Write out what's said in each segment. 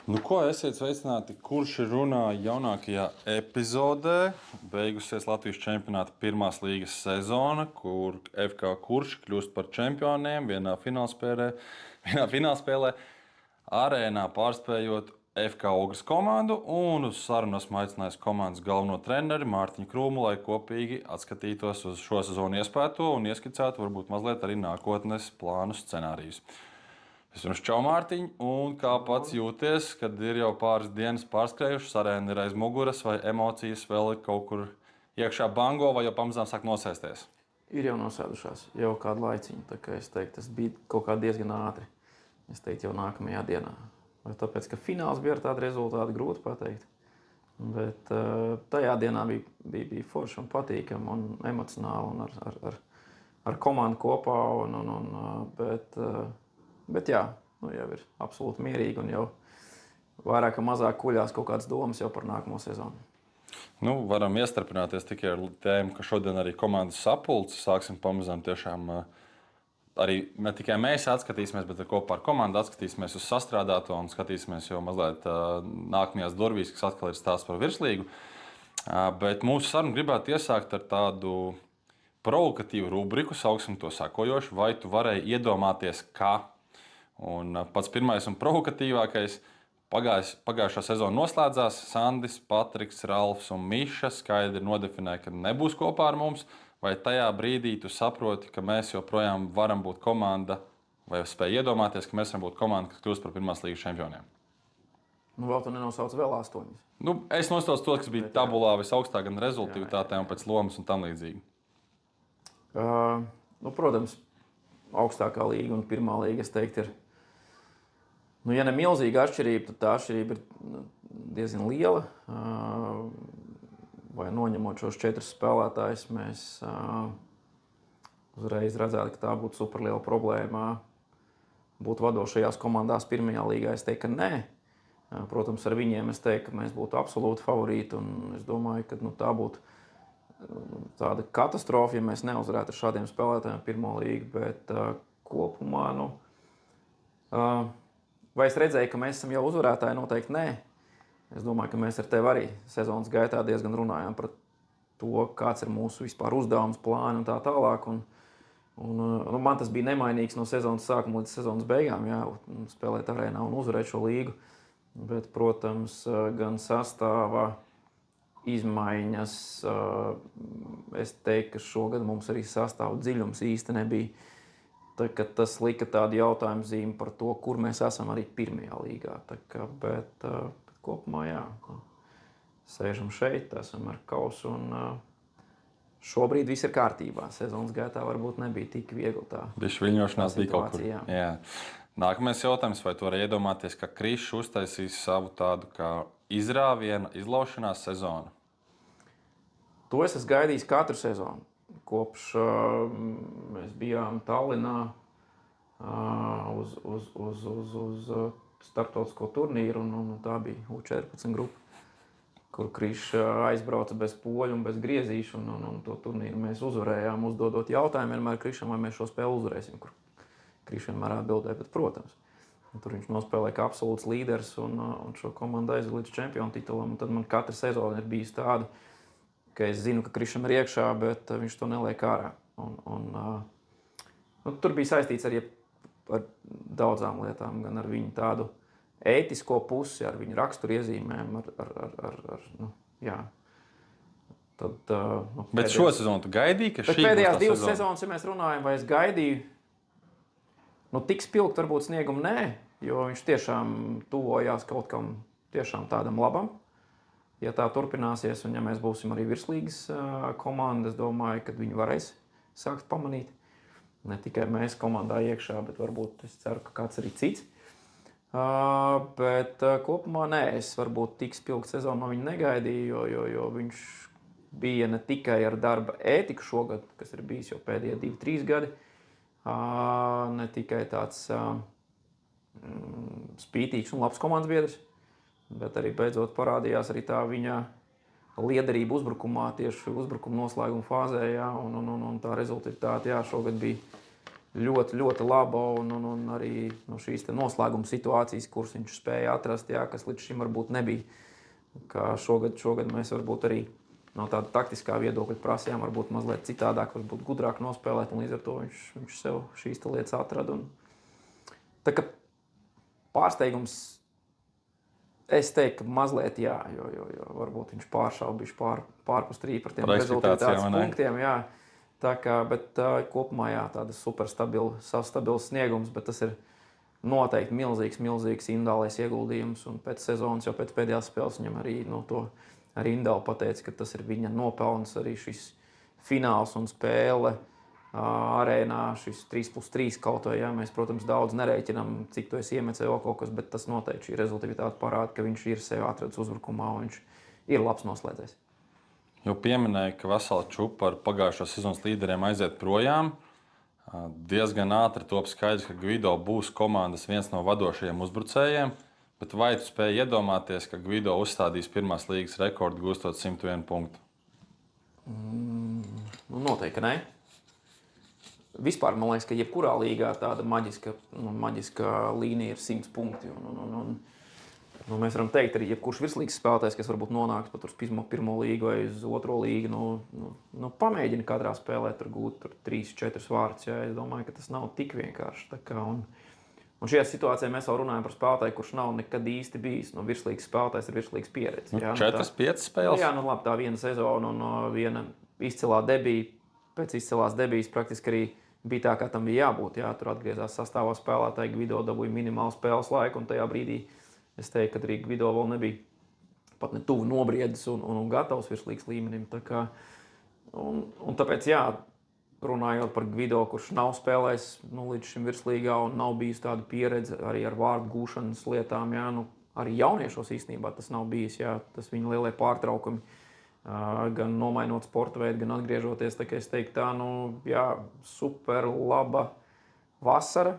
Nu, ko esiet sveicināti, kurš runā jaunākajā epizodē? Beigusies Latvijas čempionāta pirmās līgas sezona, kur FK Kurš kļūst par čempioniem vienā finālspēlē arēnā pārspējot FK Ogres komandu. Un uz sarunu esmu aicinājis komandas galveno treneri Mārtiņu Krūmu, lai kopīgi atskatītos uz šo sezonu iespēto un ieskicētu varbūt mazliet arī nākotnes plānu scenārijus. Vispirms čau, Mārtiņ, un kā pats jūties, kad ir jau pāris dienas pārskrējušas, arēna ir aiz muguras, vai emocijas vēl ir kaut kur iekšā bango, vai jau pamazām sāk nosēsties? Ir jau nosēdušās, jau kādu laiciņu, tā kā es teiktu, tas bija kaut kā diezgan ātri. Es teiktu, jau nākamajā dienā. Vai tāpēc, ka fināls bija ar tādu rezultātu, grūti pateikt. Bet tajā dienā bija forši un patīkami un emocionāli un ar komandu kopā. Bet jā, jau ir absolūti mierīgi un jau vairāk vai mazāk kuļās kaut kādas domas jau par nākamo sezonu. Nu, varam iestarpināties tikai ar tēmu, ka šodien arī komandas sapulce sāksim pamazām tiešām. Arī ne tikai mēs atskatīsimies, bet kopā ar komandu atskatīsimies uz sastrādāto un skatīsimies jau mazliet nākamajās durvīs, kas atkal ir stāsts par virslīgu. Bet mūsu sarunu gribētu iesākt ar tādu provokatīvu rubriku, sauksim to sakojošu, vai tu varēji iedomāties, kā. Un pats pirmais un provokatīvākais pagājušā sezona noslēdzās. Sandis, Patriks, Ralfs un Miša skaidri nodefinēja, ka nebūs kopā ar mums. Vai tajā brīdī tu saproti, ka mēs joprojām varam būt komanda, vai spēj iedomāties, ka mēs varam būt komanda, kas kļūst par pirmās līgas čempioniem? Nu, vēl tu nenosauc vēl 8. Nu, es nosaucu to, kas bija tabulā visaugstākā gan rezultātā un pēc lomas un tam līdzīgi. Protams, augstākā līga un pirmā līga, es teiktu, ir. Ja ne milzīga atšķirība, tad tā atšķirība ir diezgan liela. Vai noņemot šos 4 spēlētājus, mēs uzreiz redzētu, ka tā būtu superliela problēma. Būt vadošajās komandās pirmajā līgā, es teiktu, ka nē. Protams, ar viņiem es teiktu, ka mēs būtu absolūti favorīti. Un es domāju, ka tā būtu tāda katastrofa, ja mēs neuzvarētu ar šādiem spēlētājiem pirmo līgu. Bet kopumā, vai es redzēju, ka mēs esam jau uzvarētāji? Noteikti nē. Es domāju, ka mēs ar tevi arī sezonas gaitā diezgan runājām par to, kāds ir mūsu vispār uzdevums, plāni un tā tālāk. Man tas bija nemainīgs no sezonas sākuma līdz sezonas beigām, jā, spēlēt arēnā un uzvarēt šo līgu. Bet, protams, gan sastāvā izmaiņas, es teiktu, ka šogad mums arī sastāvu dziļums īsti nebija. Tas lika tādu jautājumu zīmi par to, kur mēs esam arī pirmajā līgā. Bet kopumā, jā, sēžam šeit, esam ar kausu un šobrīd viss ir kārtībā. Sezonas gaitā varbūt nebija tik viegli tā. Višķviļņošanās bija kaut kur. Jā. Nākamais jautājums, vai tu vari iedomāties, ka Krišs uztaisīs savu tādu kā izrāviena, izlaušanās sezonu? To es esmu gaidījis katru sezonu. Kopš mēs bijām Tallinā uz starptautisko turnīru, un tā bija U14 grupa, kur Krišs aizbrauca bez poļu un bez griezīšu, un to turnīru mēs uzvarējām, uzdodot jautājumu vienmēr Krišam, vai mēs šo spēli uzvarēsim, kur Krišs vienmēr atbildēja, bet, protams. Tur viņš nospēlēja kā absolūts līderis un šo komandu aizved līdz čempionu titulam, un tad man katra sezona ir bijusi tāda, ka es zinu, ka Krišam ir iekšā, bet viņš to neliek ārā. Tur bija saistīts arī ar daudzām lietām, gan ar viņu tādu ētisko pusi, ar viņu raksturiezīmēm, jā. Tad, bet šo sezonu tu gaidīji, ka šī būs tā pēdējās 2 sezona? sezonas, ja mēs runājam, vai es gaidīju, tik spilgt varbūt sniegumu nē, jo viņš tiešām tuvojās kaut kam tiešām tādam labam. Ja tā turpināsies, un ja mēs būsim arī virslīgas komanda, es domāju, ka viņi varēs sākt pamanīt. Ne tikai mēs komandā iekšā, bet varbūt es ceru, ka kāds arī cits. Bet kopumā nē, es varbūt tik spilgtu sezonu no viņa negaidīju, jo viņš bija ne tikai ar darba ētiku šogad, kas ir bijis jau pēdējie 2-3 gadi, ne tikai tāds spītīgs un labs komandas biedrs, bet arī beidzot parādījās arī tā viņa liederība uzbrukumā, tieši uzbrukuma noslēguma fāzē, jā, un tā rezultāti, jā, šogad bija ļoti, ļoti laba un arī šīs noslēguma situācijas, kuras viņš spēja atrast, jā, kas līdz šim varbūt nebija. Kā šogad mēs varbūt arī no tāda taktiskā viedokļa prasījām, varbūt mazliet citādāk, varbūt gudrāk nospēlēt, un līdz ar to viņš sev šīs lietas atrada. Tā kā pārsteigums, es teiktu, ka mazliet jā, jo varbūt viņš pāršaubīja pārpus trī par tiem rezultātātes punktiem. Jā. Tā kā, bet kopumā jā, tāda super stabils sniegums, bet tas ir noteikti milzīgs individuālais ieguldījums. Un pēc sezonas, jau pēc pēdējās spēles viņam arī to arī individuāli pateica, ka tas ir viņa nopelns, arī šis fināls un spēle arēnā, šis 3+3 kaut vai. Jā. Mēs, protams, daudz nereiķinām, cik to es iemetu vēl kaut kas, bet tas noteikti šī rezultātivitāte parāda, ka viņš ir sevi atradis uzbrukumā un viņš ir labs noslēdzējs. Jau pieminēju, ka vesela čupa ar pagājušo sezonas līderiem aiziet projām. Diezgan ātri top skaidrs, ka Gvido būs komandas viens no vadošajiem uzbrucējiem. Bet vai tu spēj iedomāties, ka Gvido uzstādīs pirmās līgas rekordu, gūstot 101 punktu? Noteikti, ka nē. Vispār man liekas, ka jebkurā līgā tāda maģiska līnija ir 100 punkti. Mēs varam teikt, arī jebkurš virslīgas spēlētājs, kas varbūt nonāks pat uz pirmo līgu vai uz otro līgu, pamēģina katrā spēlē gūt 3-4 vārdus. Es domāju, ka tas nav tik vienkārši. Un šajā situācijā mēs jau runājam par spēlētāju, kurš nav nekad īsti bijis virslīgas spēlētājs ar virslīgas pieredzi. 4-5 spēles? Jā, labi, tā viena sezona un viena izcilā debija. Pēc izcilās debijas praktiski arī bija tā, kā tam bija jābūt. Jā, tur atgriezās sastāvā spēlētāji, Gvido dabūja minimālu spēles laiku, un tajā brīdī es teiktu, ka arī Gvido vēl nebija pat ne tuvu nobriedis un gatavs virslīgas līmenim. Tāpēc, jā, runājot par Gvido, kurš nav spēlējis līdz šim virslīgā un nav bijis tāda pieredze arī ar vārdu gūšanas lietām, jā, arī jauniešos īstenībā tas nav bijis, jā, tas viņa lielie pārtraukumi, gan nomainot sporta veidu, gan atgriežoties. Tā kā es teiktu, tā, jā, super laba vasara.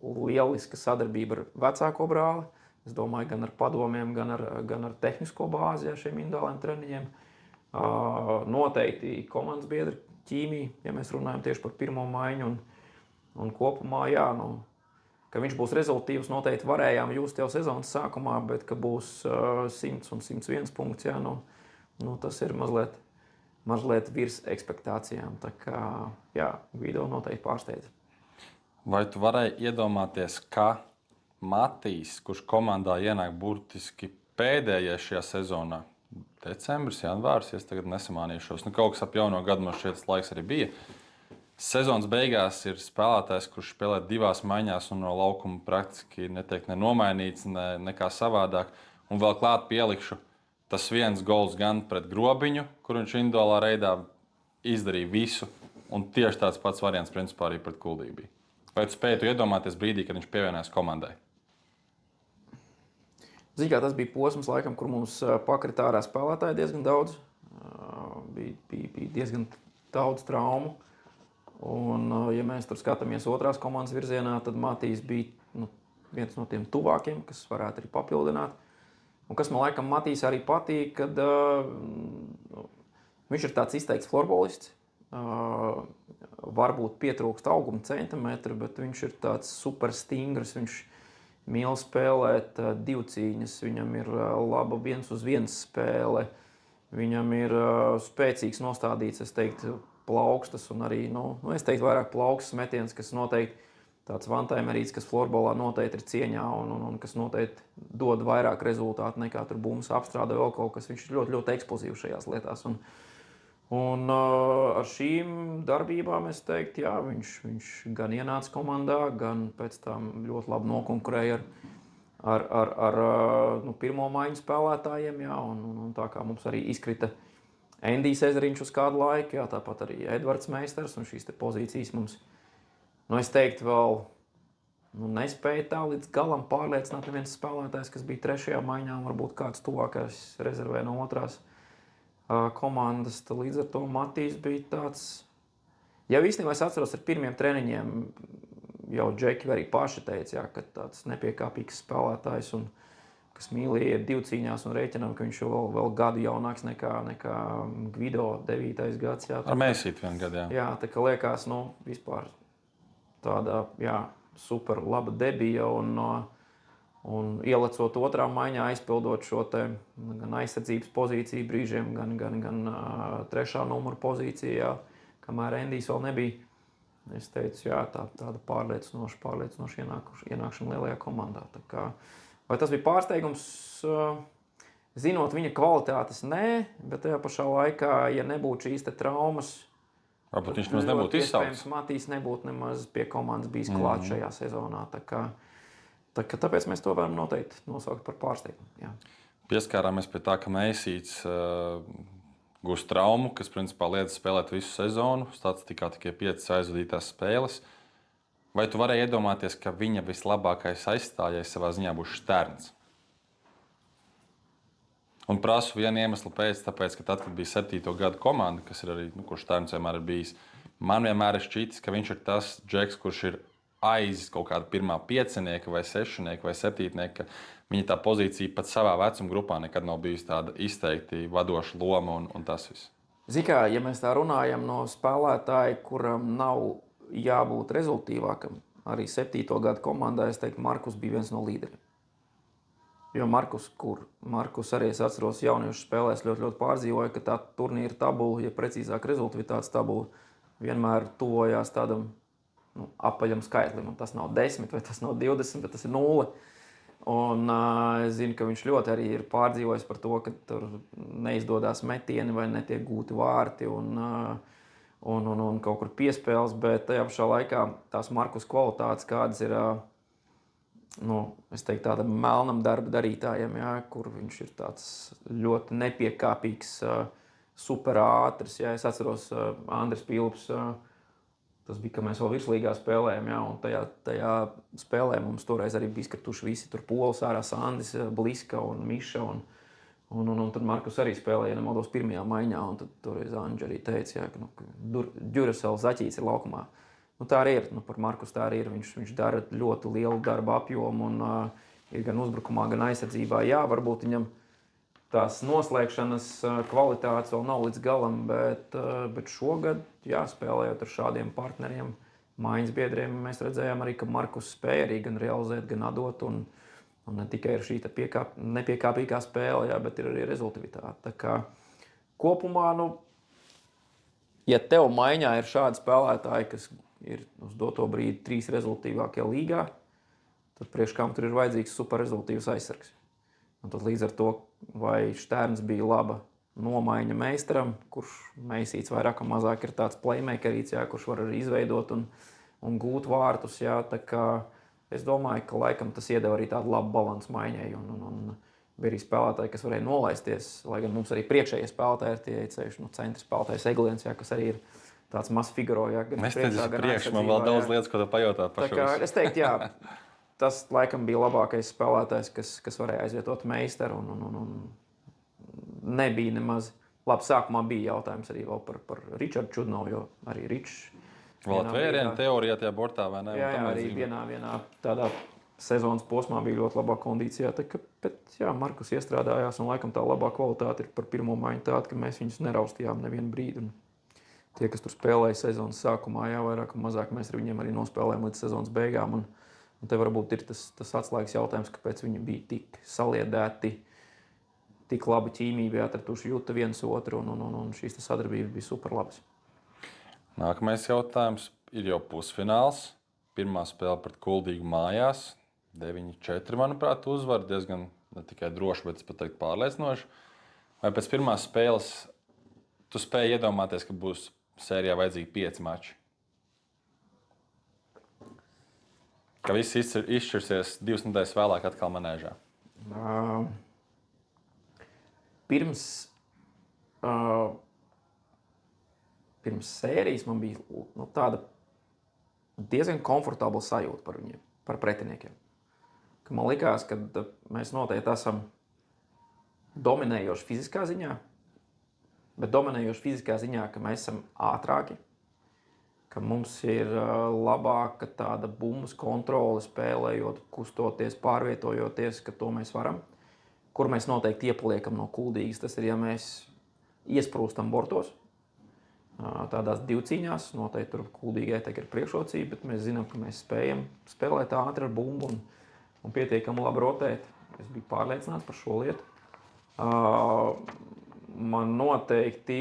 Lieliska sadarbība ar vecāko brāli. Es domāju, gan ar padomiem, gan ar tehnisko bāzi šiem individuāliem treniņiem. Noteikti komandas biedra ķīmija, ja mēs runājam tieši par pirmo maiņu. Un kopumā, jā, ka viņš būs rezultātīvs, noteikti varējām just jau sezonas sākumā, bet ka būs 100 un 101 punkts, jā, tas ir mazliet virs ekspektācijām. Tā kā, jā, Gvido noteikti pārsteidz. Vai tu varēji iedomāties, ka Matīs, kurš komandā ienāk burtiski pēdējais šajā sezonā, decembris, janvārs, ja es tagad nesamānīšos, kaut kas ap jauno gadu man šķiet tas laiks arī bija. Sezonas beigās ir spēlētājs, kurš spēlē 2 maiņās un no laukuma praktiski netiek nenomainīts, nekā savādāk. Un vēl klāt pielikšu tas viens gols gan pret Grobiņu, kur viņš individuālā reidā izdarīja visu, un tieši tāds pats variants principā arī pret Kuldīgu bija. Vai tu spēji iedomāties brīdī, kad viņš pievienojās komandai? Zini, kā tas bija posms, laikam, kur mums pakrita ārā spēlētāji diezgan daudz. Bija diezgan daudz traumu. Un, ja mēs tur skatāmies otrās komandas virzienā, tad Matīs bija viens no tiem tuvākiem, kas varētu arī papildināt. Un kas man laikam Matīs arī patīk, kad viņš ir tāds izteikts florbolists. Varbūt pietrūkst auguma centimetru, bet viņš ir tāds super stingrs. Viņš mīl spēlēt divcīņas, viņam ir laba 1-uz-1 spēle, viņam ir spēcīgs nostādīts, es teiktu, plaukstas un arī, es teiktu, vairāk plaukstas metiens, kas noteikti tāds vantaimerīts, kas florbolā noteikti ir cieņā un kas noteikti dod vairāk rezultātu nekā tur bumbas apstrāde vēl kaut kas. Viņš ir ļoti, ļoti eksplozīvs šajās lietās. Un ar šīm darbībām es teiktu, jā, viņš gan ienāca komandā, gan pēc tam ļoti labi nokonkurēja ar pirmo maiņu spēlētājiem. Jā, un tā kā mums arī izkrita Endijs Ezeriņš uz kādu laiku, jā, tāpat arī Edvards Meisters, un šīs pozīcijas mums, es teiktu, vēl nespēja tā līdz galam pārliecināt neviens spēlētājs, kas bija trešajā maiņā, un varbūt kāds tuvākais rezervē no otrās komandas. Līdz ar to Matīs bija tāds, jau īstenībā es atceros ar pirmiem treniņiem, jau Džeki arī paši teica, jā, ka tāds nepiekāpīgs spēlētājs, un kas mīl iet divcīņās un rēķinām, ka viņš vēl gadu jaunāks nekā Gvido 9. gads. Jā, Ar Mēsīti vienu gadu, jā. Jā, tā kā liekas, vispār tāda, super laba debija un ielecot otrā maiņā, aizpildot šo te gan aizsardzības pozīciju brīžiem, gan trešā numura pozīciju, jā, kamēr Endijs vēl nebija. Es teicu, jā, tāda pārliecinoša ienākšana lielajā komandā. Tā kā, vai tas bija pārsteigums? Zinot viņa kvalitātes, nē, bet tajā pašā laikā, ja nebūtu šīs te traumas, varbūt viņš nemaz nebūtu izsaukts. Matīs nebūtu nemaz pie komandas bijis klāt šajā sezonā. Tāpēc mēs to varam noteikti nosaukt par pārsteigumu. Jā. Pieskārāmies pie tā, ka Mēsīts gūst traumu, kas principā liedz spēlēt visu sezonu. Statistikā tikai 5 aizvadītās spēles. Vai tu varēji iedomāties, ka viņa vislabākais aizstājējs savā ziņā būs Šterns? Un prasu vienu iemeslu pēc, tāpēc, ka tad, kad bija 7. gadu komanda, kas ir arī, kurš Šterns vienmēr ir bijis, man vienmēr ir šķitis, ka viņš ir tas džeks, kurš ir aiz kaut kāda pirmā piecinieka vai sešnieka vai septītnieka. Viņa tā pozīcija pat savā vecuma grupā nekad nav bijusi tāda izteikti vadoša loma un tas viss. Zini kā, ja mēs tā runājam no spēlētāja, kuram nav jābūt rezultīvākam, arī 7. gadu komandā, es teiktu, Markus bija viens no līderiem. Jo Markus arī es atceros jauniešu spēlēs ļoti pārdzīvoja, ka tā turnīra tabula, ja precīzāk rezultātas tabula, vienmēr tuvojās tādam apaļam skaitlim. Un tas nav 10 vai tas nav 20, bet tas ir 0. Un es zinu, ka viņš ļoti arī ir pārdzīvojis par to, ka tur neizdodas metieni vai netiek gūti vārti un kaut kur piespēles, bet tajā pašā laikā tās Markus kvalitātes, kādas ir, es teiktu, tādam melnam darba darītājam, kur viņš ir tāds ļoti nepiekāpīgs, super ātrs. Es atceros Andris Pilps, tas bija, ka mēs vēl virslīgā spēlējām, un tajā spēlē mums toreiz arī bija izkrituši visi. Tur Pols ārā, Sandis, Bliska un Miša. Un tad Markus arī spēlēja, ja nemaldos, pirmajā maiņā. Un tad toreiz Anģi arī teica, ka Duracell zaķīts ir laukumā. Tā arī ir. Par Markus tā arī ir. Viņš dara ļoti lielu darba apjomu un ir gan uzbrukumā, gan aizsardzībā. Jā, varbūt viņam tās noslēgšanas kvalitātes vēl nav līdz galam, bet šogad, spēlējot ar šādiem partneriem, maiņas biedriem, mēs redzējām arī, ka Markus spēja arī gan realizēt, gan atdot, un ne tikai ir šī nepiekāpīgā spēle, bet ir arī rezultātivitāte. Tā kā kopumā, ja tev maiņā ir šādi spēlētāji, kas ir uz doto brīdi 3 rezultātīvākie līgā, tad priekš kam tur ir vajadzīgs super rezultātīvs aizsargs. Un tad līdz ar to, vai Šterns bija laba nomaiņa meistaram, kurš Mēsīts vairāk vai mazāk ir tāds playmakerīts, kurš var arī izveidot un gūt vārtus. Tā kā es domāju, ka laikam tas iedeva arī tādu labu balansu maiņai. Un bija arī spēlētāji, kas varēja nolaisties, lai gan mums arī priekšējie spēlētāji ir tie ceļš, centra spēlētājs Egliens, kas arī ir tāds mazs figuro. Mēs teicu priekš, man vēl daudz lietas, ko tu pajautāt par šo. Es teiktu, tas laikam bija labākais spēlētājs, kas varēja aizvietot meistaru. Un nebija nemaz labi. Sākumā bija jautājums arī par Ričardu Čudnovu, jo arī Ričs vēl atvērienu teorijā tajā bortā, vai ne? Jā, arī vienā tādā sezonas posmā bija ļoti labā kondīcijā. Bet Markus iestrādājās, un laikam tā labā kvalitāte ir par pirmo maiņu tāda, ka mēs viņus neraustījām nevienu brīdi. Un tie, kas tur spēlēja sezonas sākumā, vairāk un mazāk mēs ar viņiem arī nospēlējām līdz sezonas beigām. Un te varbūt ir tas atslēgas jautājums, kāpēc viņi bija tik saliedēti, tik labi ķīmija, bija atraduši jūta viens otru, un šīs sadarbības bija super labas. Nākamais jautājums ir jau pusfināls. Pirmā spēle pret Kuldīgu mājās. 9-4, manuprāt, uzvar diezgan ne tikai droši, bet pat teikt pārliecinoši. Vai pēc pirmās spēles tu spēji iedomāties, ka būs sērijā vajadzīgi 5 mači? Ka viss izšķirsies 2 nedēļas vēlāk atkal manēžā? Pirms sērijas man bija tāda diezgan komfortabla sajūta par viņiem, par pretiniekiem. Ka man likās, ka mēs noteikti esam dominējoši fiziskā ziņā, bet dominējoši fiziskā ziņā, ka mēs esam ātrāki, ka mums ir labāka tāda bumbas kontrole spēlējot, kustoties, pārvietojoties, ka to mēs varam. kur mēs noteikti iepaliekam no Kuldīgas, tas ir, ja mēs iesprūstam bortos. Tādās divcīņās noteikti tur Kuldīgai ir priekšrocība, bet mēs zinām, ka mēs spējam spēlēt ātri ar bumbu un pietiekami labi rotēt. Es biju pārliecināts par šo lietu. Man noteikti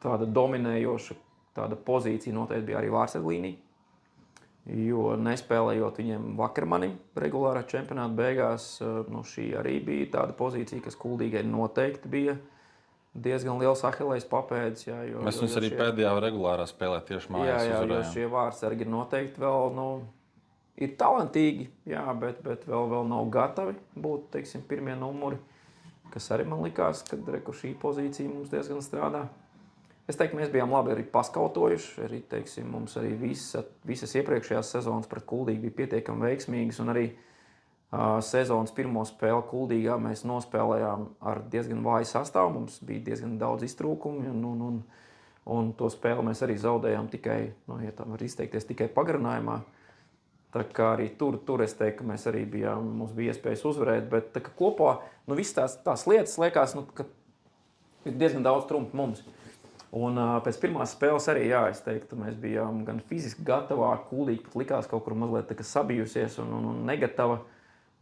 tāda dominējoša tāda pozīcija noteikti bija arī vārsaglīnija, jo nespēlējot viņiem Vakarmanim regulārā čempionāta beigās, šī arī bija tāda pozīcija, kas Kuldīgai noteikti bija diezgan liels Ahilējas papēdis. Mēs viņus arī pēdējā regulārā spēlē tieši mājās uzvarējām. Jo šie vārdsargi noteikti vēl ir talantīgi, bet vēl nav gatavi būt, teiksim, pirmie numuri, kas arī man likās, ka šī pozīcija mums diezgan strādā. Es teiktu, mēs bijām labi arī paskautojuši, arī, teiksim, mums arī visas iepriekšējās sezonas pret Kuldīgu bija pietiekami veiksmīgas, un arī sezonas pirmo spēli Kuldīgā mēs nospēlējām ar diezgan vāju sastāvu, mums bija diezgan daudz iztrūkumu, un to spēli mēs arī zaudējām tikai, ja tā var izteikties, tikai pagarinājumā. Tā kā arī tur es teiktu, ka mēs arī mums bija iespējas uzvarēt, bet tā kā kopā, visas tās lietas liekas, ka ir diezgan daudz trumpu mums. Un pēc pirmās spēles arī, es teiktu, mēs bijām gan fiziski gatavāki, Kuldīga pat likās kaut kur mazliet sabijusies un negatava.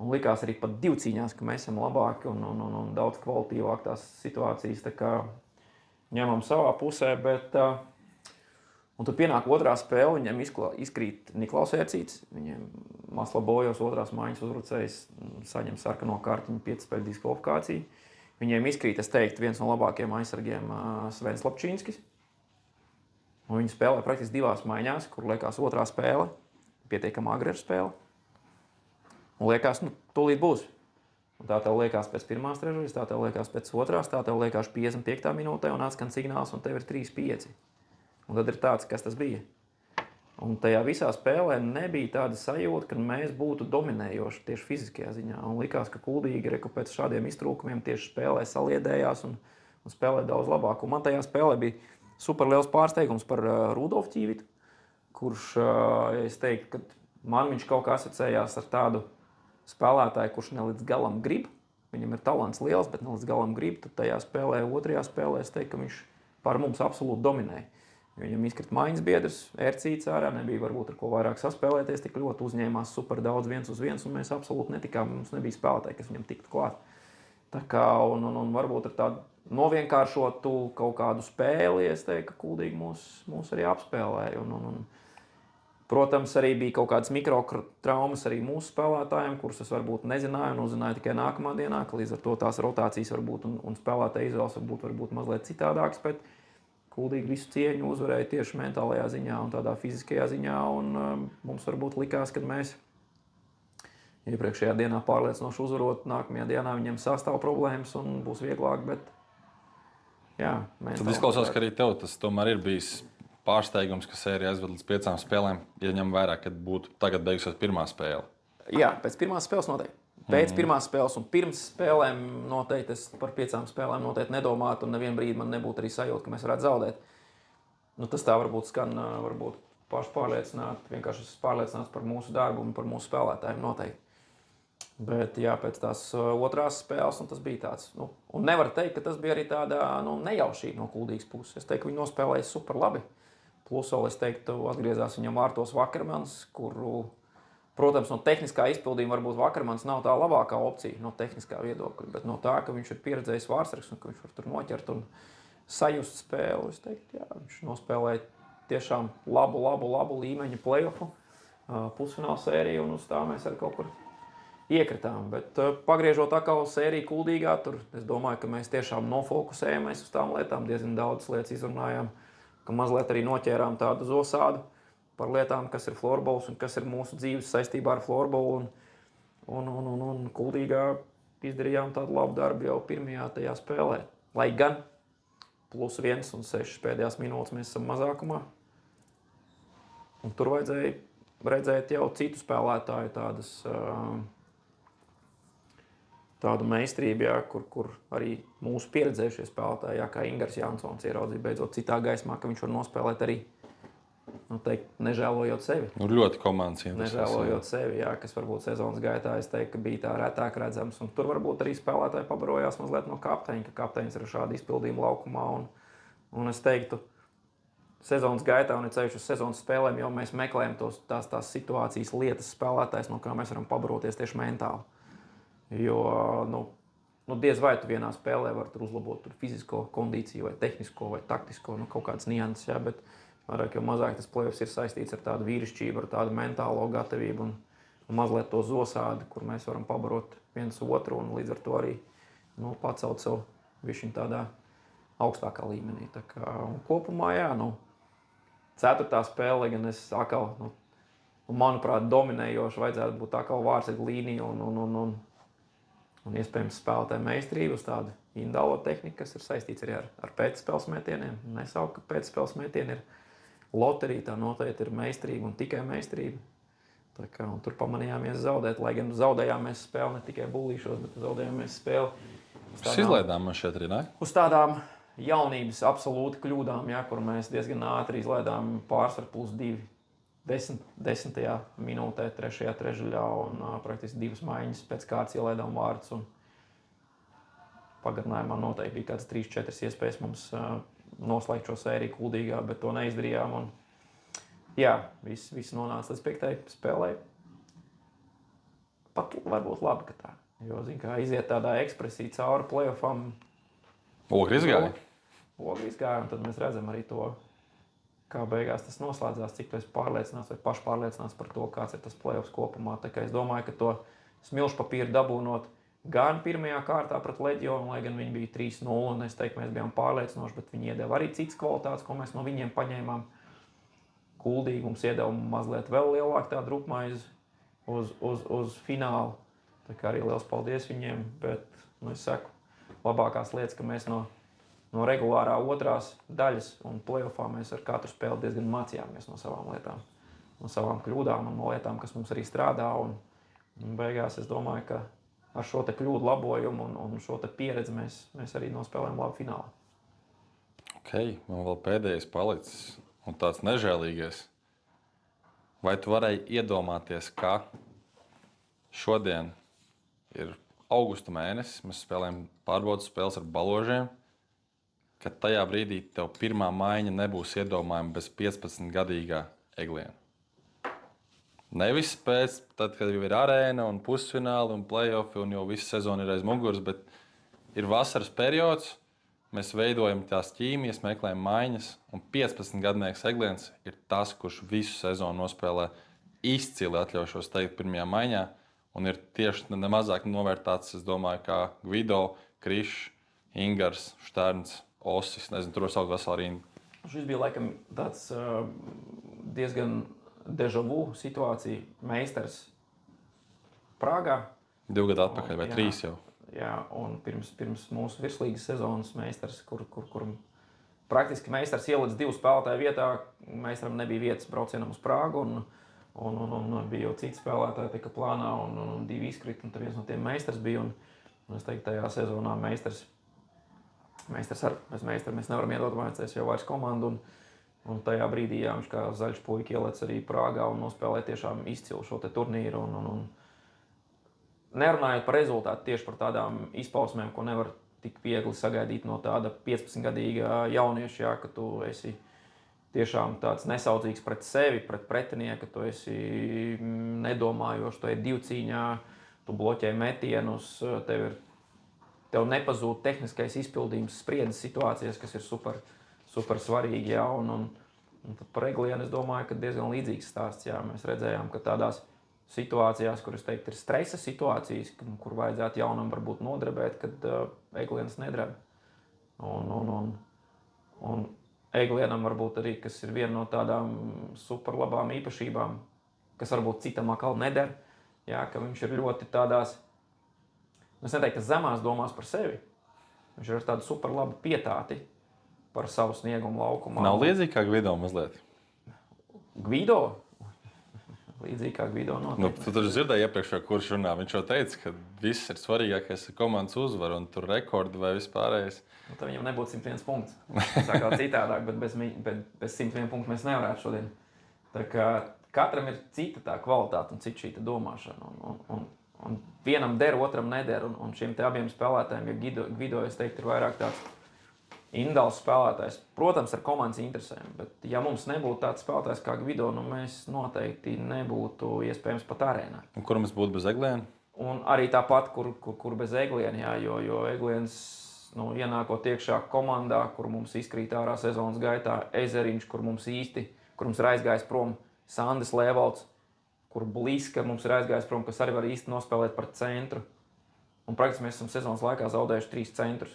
Un likās arī pat divcīņās, ka mēs esam labāki un daudz kvalitīvāk tās situācijas tā kā ņemam savā pusē. Un tad pienāk otrā spēle, viņiem izkrīt Niklaus Ērcīts, viņiem Maslabojos otrās maiņas uzbrucējs saņem sarkano kartiņu 5 spēļu diskvalifikāciju. Viņiem izkrīt, es teiktu, viens no labākajiem aizsargiem Svens Lapčīnskis. Un viņi spēlē praktiski 2 maiņās, kur liekas otrā spēle, pietiekami agri spēle. Un liekas, tūlīt būs. Un tā tev liekas pēc pirmās trešdaļas, tā tev liekas pēc otrās, tā tev liekas 55. minūtē un atskan signāls un tev ir 3-5. Un tad ir tāds, kas tas bija. Un tajā visā spēlē nebija tāda sajūta, ka mēs būtu dominējoši tieši fiziskajā ziņā. Un likās, ka Kuldīga pēc šādiem iztrūkumiem tieši spēlē saliedējās un spēlē daudz labāk. Un man tajā spēlē bija super liels pārsteigums par Rudolfu Ķīvitu, kurš, es teiktu, ka man viņš kaut kā asociējās ar tādu spēlētāju, kurš ne līdz galam grib. Viņam ir talants liels, bet ne līdz galam grib. Tad tajā spēlē, otrajā spēlē, es teiktu, ka viņš pār mums absolūti dominēja. Viņam izkrita maiņas biedrs, Ērcīts ārā, nebija varbūt ar ko vairāk saspēlēties, tik ļoti uzņēmās super daudz 1-1, un mēs absolūti netikām, mums nebija spēlētāji, kas viņam tiktu klāt. Tā kā, un varbūt ar tādu novienkāršotu kaut kādu spēli, es teiktu, ka Kuldīga mūs arī apspēlēja. Protams, arī bija kaut kādas mikrotraumas arī mūsu spēlētājiem, kuras es varbūt nezināju un uzzināju tikai nākamā dienā, ka līdz ar to tās rotācijas varbūt un spēlētāja izvēles varbūt mazliet citādākas, bet Kuldīga visu cieņu uzvarēja tieši mentālajā ziņā un tādā fiziskajā ziņā, un mums varbūt likās, ka mēs iepriekšējā dienā pārliecinoši uzvarot, nākamajā dienā viņiem sastāv problēmas un būs vieglāk, bet Tad izklausās, ka arī tev tas tomēr ir bijis pārsteigums, ka sērija aizved līdz 5 spēlēm, ja ņem vērā, kad būtu tagad beigusies pirmā spēle. Jā, pēc pirmās spēles noteikti. Pēc pirmās spēles un pirms spēlēm noteikti es par 5 spēlēm noteikti nedomātu, un nevienu brīdi man nebūtu arī sajūta, ka mēs varētu zaudēt. Tas tā varbūt skan pašpārliecināti, vienkārši esmu pārliecināts par mūsu darbu un par mūsu spēlētājiem noteikti. Bet pēc tās otrās spēles tas bija tāds. Un nevar teikt, ka tas bija arī tāda nejaušība no Kuldīgas puses. Es teiktu, ka viņi nospēlēja super labi. Plus vēl es teiktu, atgriezās viņam vārtos Vakarmans, kuru, protams, no tehniskā izpildījuma varbūt Vakarmans nav tā labākā opcija no tehniskā viedokļa, bet no tā, ka viņš ir pieredzējis vārdsargs un ka viņš var tur noķert un sajust spēli, es teiktu, viņš nospēlēja tiešām labu līmeņa play-offu, pusfināla sēriju, un uz tā mēs arī kaut kur iekritām. Bet pagriežot atkal sēriju Kuldīgā, tur es domāju, ka mēs tiešām nofokusējamies uz tām lietām, diezgan daudz lietas izrunājām, ka mazliet arī noķērām tādu zosādu par lietām, kas ir floorballs un kas ir mūsu dzīves saistībā ar floorballu. Un Kuldīgā izdarījām tādu labu darbu jau pirmajā tajā spēlē. Lai gan +1 un 6 pēdējās minūtes mēs esam mazākumā. Un tur vajadzēja redzēt jau citu spēlētāju tādu meistrību, kur arī mūsu pieredzējušie spēlētāji, kā Ingars Jansons ieraudzīja beidzot citā gaismā, ka viņš var nospēlēt arī nežēlojot sevi. Ļoti komandas interesēs. Nežēlojot sevi, jā, kas varbūt sezonas gaitā, es teiktu, ka bija tā retāk redzams. Un tur varbūt arī spēlētāji pabarojās mazliet no kapteiņa, ka kapteiņs ir šādi izpildījumi laukumā. Un es teiktu, sezonas gaitā un ceļš uz sezonas spēlēm jau mēs meklējam tās situācijas, lietas spēlētājs, no kā mēs varam pabaroties tieši mentāli. Jo, diez vai tu vienā spēlē vari uzlabot fizisko kondīciju, vai tehnisko, vai taktisko, kaut kādas nianses, jā, bet vairāk jau mazāk tas play-offs ir saistīts ar tādu vīrišķību, ar tādu mentālo gatavību un mazliet to zosādi, kur mēs varam pabarot viens otru un līdz ar to arī pacelt sev višķiņ tādā augstākā līmenī. Tā kā, kopumā, jā, ceturtā spēle, gan es atkal, manuprāt, dominējoši vajadzētu būt atkal vārdsargu līnija un iespējams spēlētāju meistarību uz tādu individuālo tehniku, kas ir saistīts arī ar pēcspēles metieniem. Nesaukt, ka pēcspēles metieni ir loterija, tā noteikti ir meistarība un tikai meistarība. Tā kā, tur pamanījāmies zaudēt, lai gan zaudējām mēs spēli ne tikai bullīšos, bet zaudējām mēs spēli. Mēs izlaidām man šeit arī, ne? Uz tādām jaunības absolūti kļūdām, jā, kur mēs diezgan ātri izlaidām pārsvaru +2 10. minūtē, 3. trešdaļā un praktiski 2 maiņas pēc kārtas ielaidām vārdus. Pagarinājumā noteikti bija kāds 3-4 iespējas mums noslēgt šo sēriju Kuldīgā, bet to neizdarījām. Jā, viss nonāca līdz 5. spēlē. Pat varbūt labi, ka tā. Jo, kā iziet tādā ekspresī cauri play-offam. Ogri izgāja, un tad mēs redzam arī to, kā beigās tas noslēdzās, cik tu esi pārliecināts vai pašpārliecināts par to, kāds ir tas play-offs kopumā. Tā kā es domāju, ka to smilšu papīru dabūnot gan pirmajā kārtā pret Leģionu, lai gan viņi bija 3-0, un es teiktu, mēs bijām pārliecinoši, bet viņi iedeva arī citas kvalitātes, ko mēs no viņiem paņēmām. Kuldīgi mums iedeva mazliet vēl lielāku tādu rupmaizi uz finālu. Tā kā arī liels paldies viņiem, bet, es saku, labākās lietas, ka mēs no regulārā otrās daļas un play-offā mēs ar katru spēli diezgan mācījāmies no savām lietām, no savām kļūdām un no lietām, kas mums arī strādā. Un beigās es domāju, ka ar šo te kļūdu labojumu un šo te pieredzi mēs arī nospēlējam labu finālu. Ok, man vēl pēdējais palicis un tāds nežēlīgais. Vai tu varēji iedomāties, ka šodien ir augusta mēnesis, mēs spēlējam pārbaudas spēles ar Baložiem, ka tajā brīdī tev pirmā maiņa nebūs iedomājama bez 15-gadīgā Egliena. Nevis pēc, tad, kad jau ir arēna un pusfināli un play-offi un jau visu sezonu ir aiz muguras, bet ir vasaras periods, mēs veidojam tās ķīmijas, meklējam maiņas, un 15-gadnieks Egliens ir tas, kurš visu sezonu nospēlē izcili, atļaušos teikt, pirmajā maiņā, un ir tieši nemazāk novērtāts, es domāju, kā Gvido, Krišs, Ingars, Šterns, Osis, nezinu, tur var saukt veselu rindu. Šis bija laikam tāds diezgan déjà vu situācija. Meistars Prāgā. 2 gadu atpakaļ vai 3 jau. Jā, un pirms mūsu virslīgas sezonas meistars, kur praktiski meistars ielicis 2 spēlētāju vietā, meistaram nebija vietas braucienam uz Prāgu, un bija jau citi spēlētāji tika plānā, un 2 izkrita, un viens no tiem meistars bija, un es teiktu, tajā sezonā meistars mēs nevaram iedomāties jau vairs komandu, un tajā brīdī, jā, viņš kā zaļš puika ielec arī Prāgā un nospēlē tiešām izcilu šo te turnīru, un nerunājot par rezultātu, tieši par tādām izpausmēm, ko nevar tik viegli sagaidīt no tāda 15-gadīga jaunieša, jā, ka tu esi tiešām tāds nesaucīgs pret sevi, pret pretinieku, ka tu esi nedomājošs, tu esi divcīņā, tu bloķē metienus, tev nepazūd tehniskais izpildījums spriedzes situācijas, kas ir super svarīgi, jā, un tad par Eglienu es domāju, ka diezgan līdzīgs stāsts, jā, mēs redzējām, ka tādās situācijās, kur es teiktu ir stresa situācijas, kur vajadzētu jaunam varbūt nodrebēt, kad Egliens nedreb. Un Eglienam varbūt arī, kas ir viena no tādām super labām īpašībām, kas varbūt citam atkal neder, jā, ka viņš ir ļoti tādās, es neteiktu, ka zemās domās par sevi. Viņš ir ar tādu super labu pietāti par savu sniegumu laukumā. Nav līdzīgi kā Gvido mazliet? Gvido? Līdzīgi kā Gvido noteikti. Tu taču dzirdēji iepriekšā, kurš runā. Viņš jau teica, ka viss ir svarīgākais ir komandas uzvara un tur rekordi vai vispārējais. Tad viņam nebūtu 101 punkts. Sākā citādāk, bet bez 101 punktu mēs nevarētu šodien Tā kā katram ir cita tā kvalitāte un cita šī domāšana. Un vienam der, otram neder. Un šiem te abiem spēlētājiem, ja Gvido, es teiktu, ir vairāk tāds individuāls spēlētājs. Protams, ar komandas interesēm. Bet ja mums nebūtu tāds spēlētājs kā Gvido, mēs noteikti nebūtu iespējams pat arēnā. Un kur mēs būtu bez Egliena? Un arī tāpat, kur bez Egliena, jā, jo Egliens ienākot iekšā komandā, kur mums izkrīt ārā sezonas gaitā, Ezeriņš, kur mums ir aizgājis prom, Sandis Lēvalds, kur Bliska mums ir aizgājis prom, kas arī var īsti nospēlēt par centru. Un praktiski mēs esam sezonas laikā zaudējuši 3 centrus.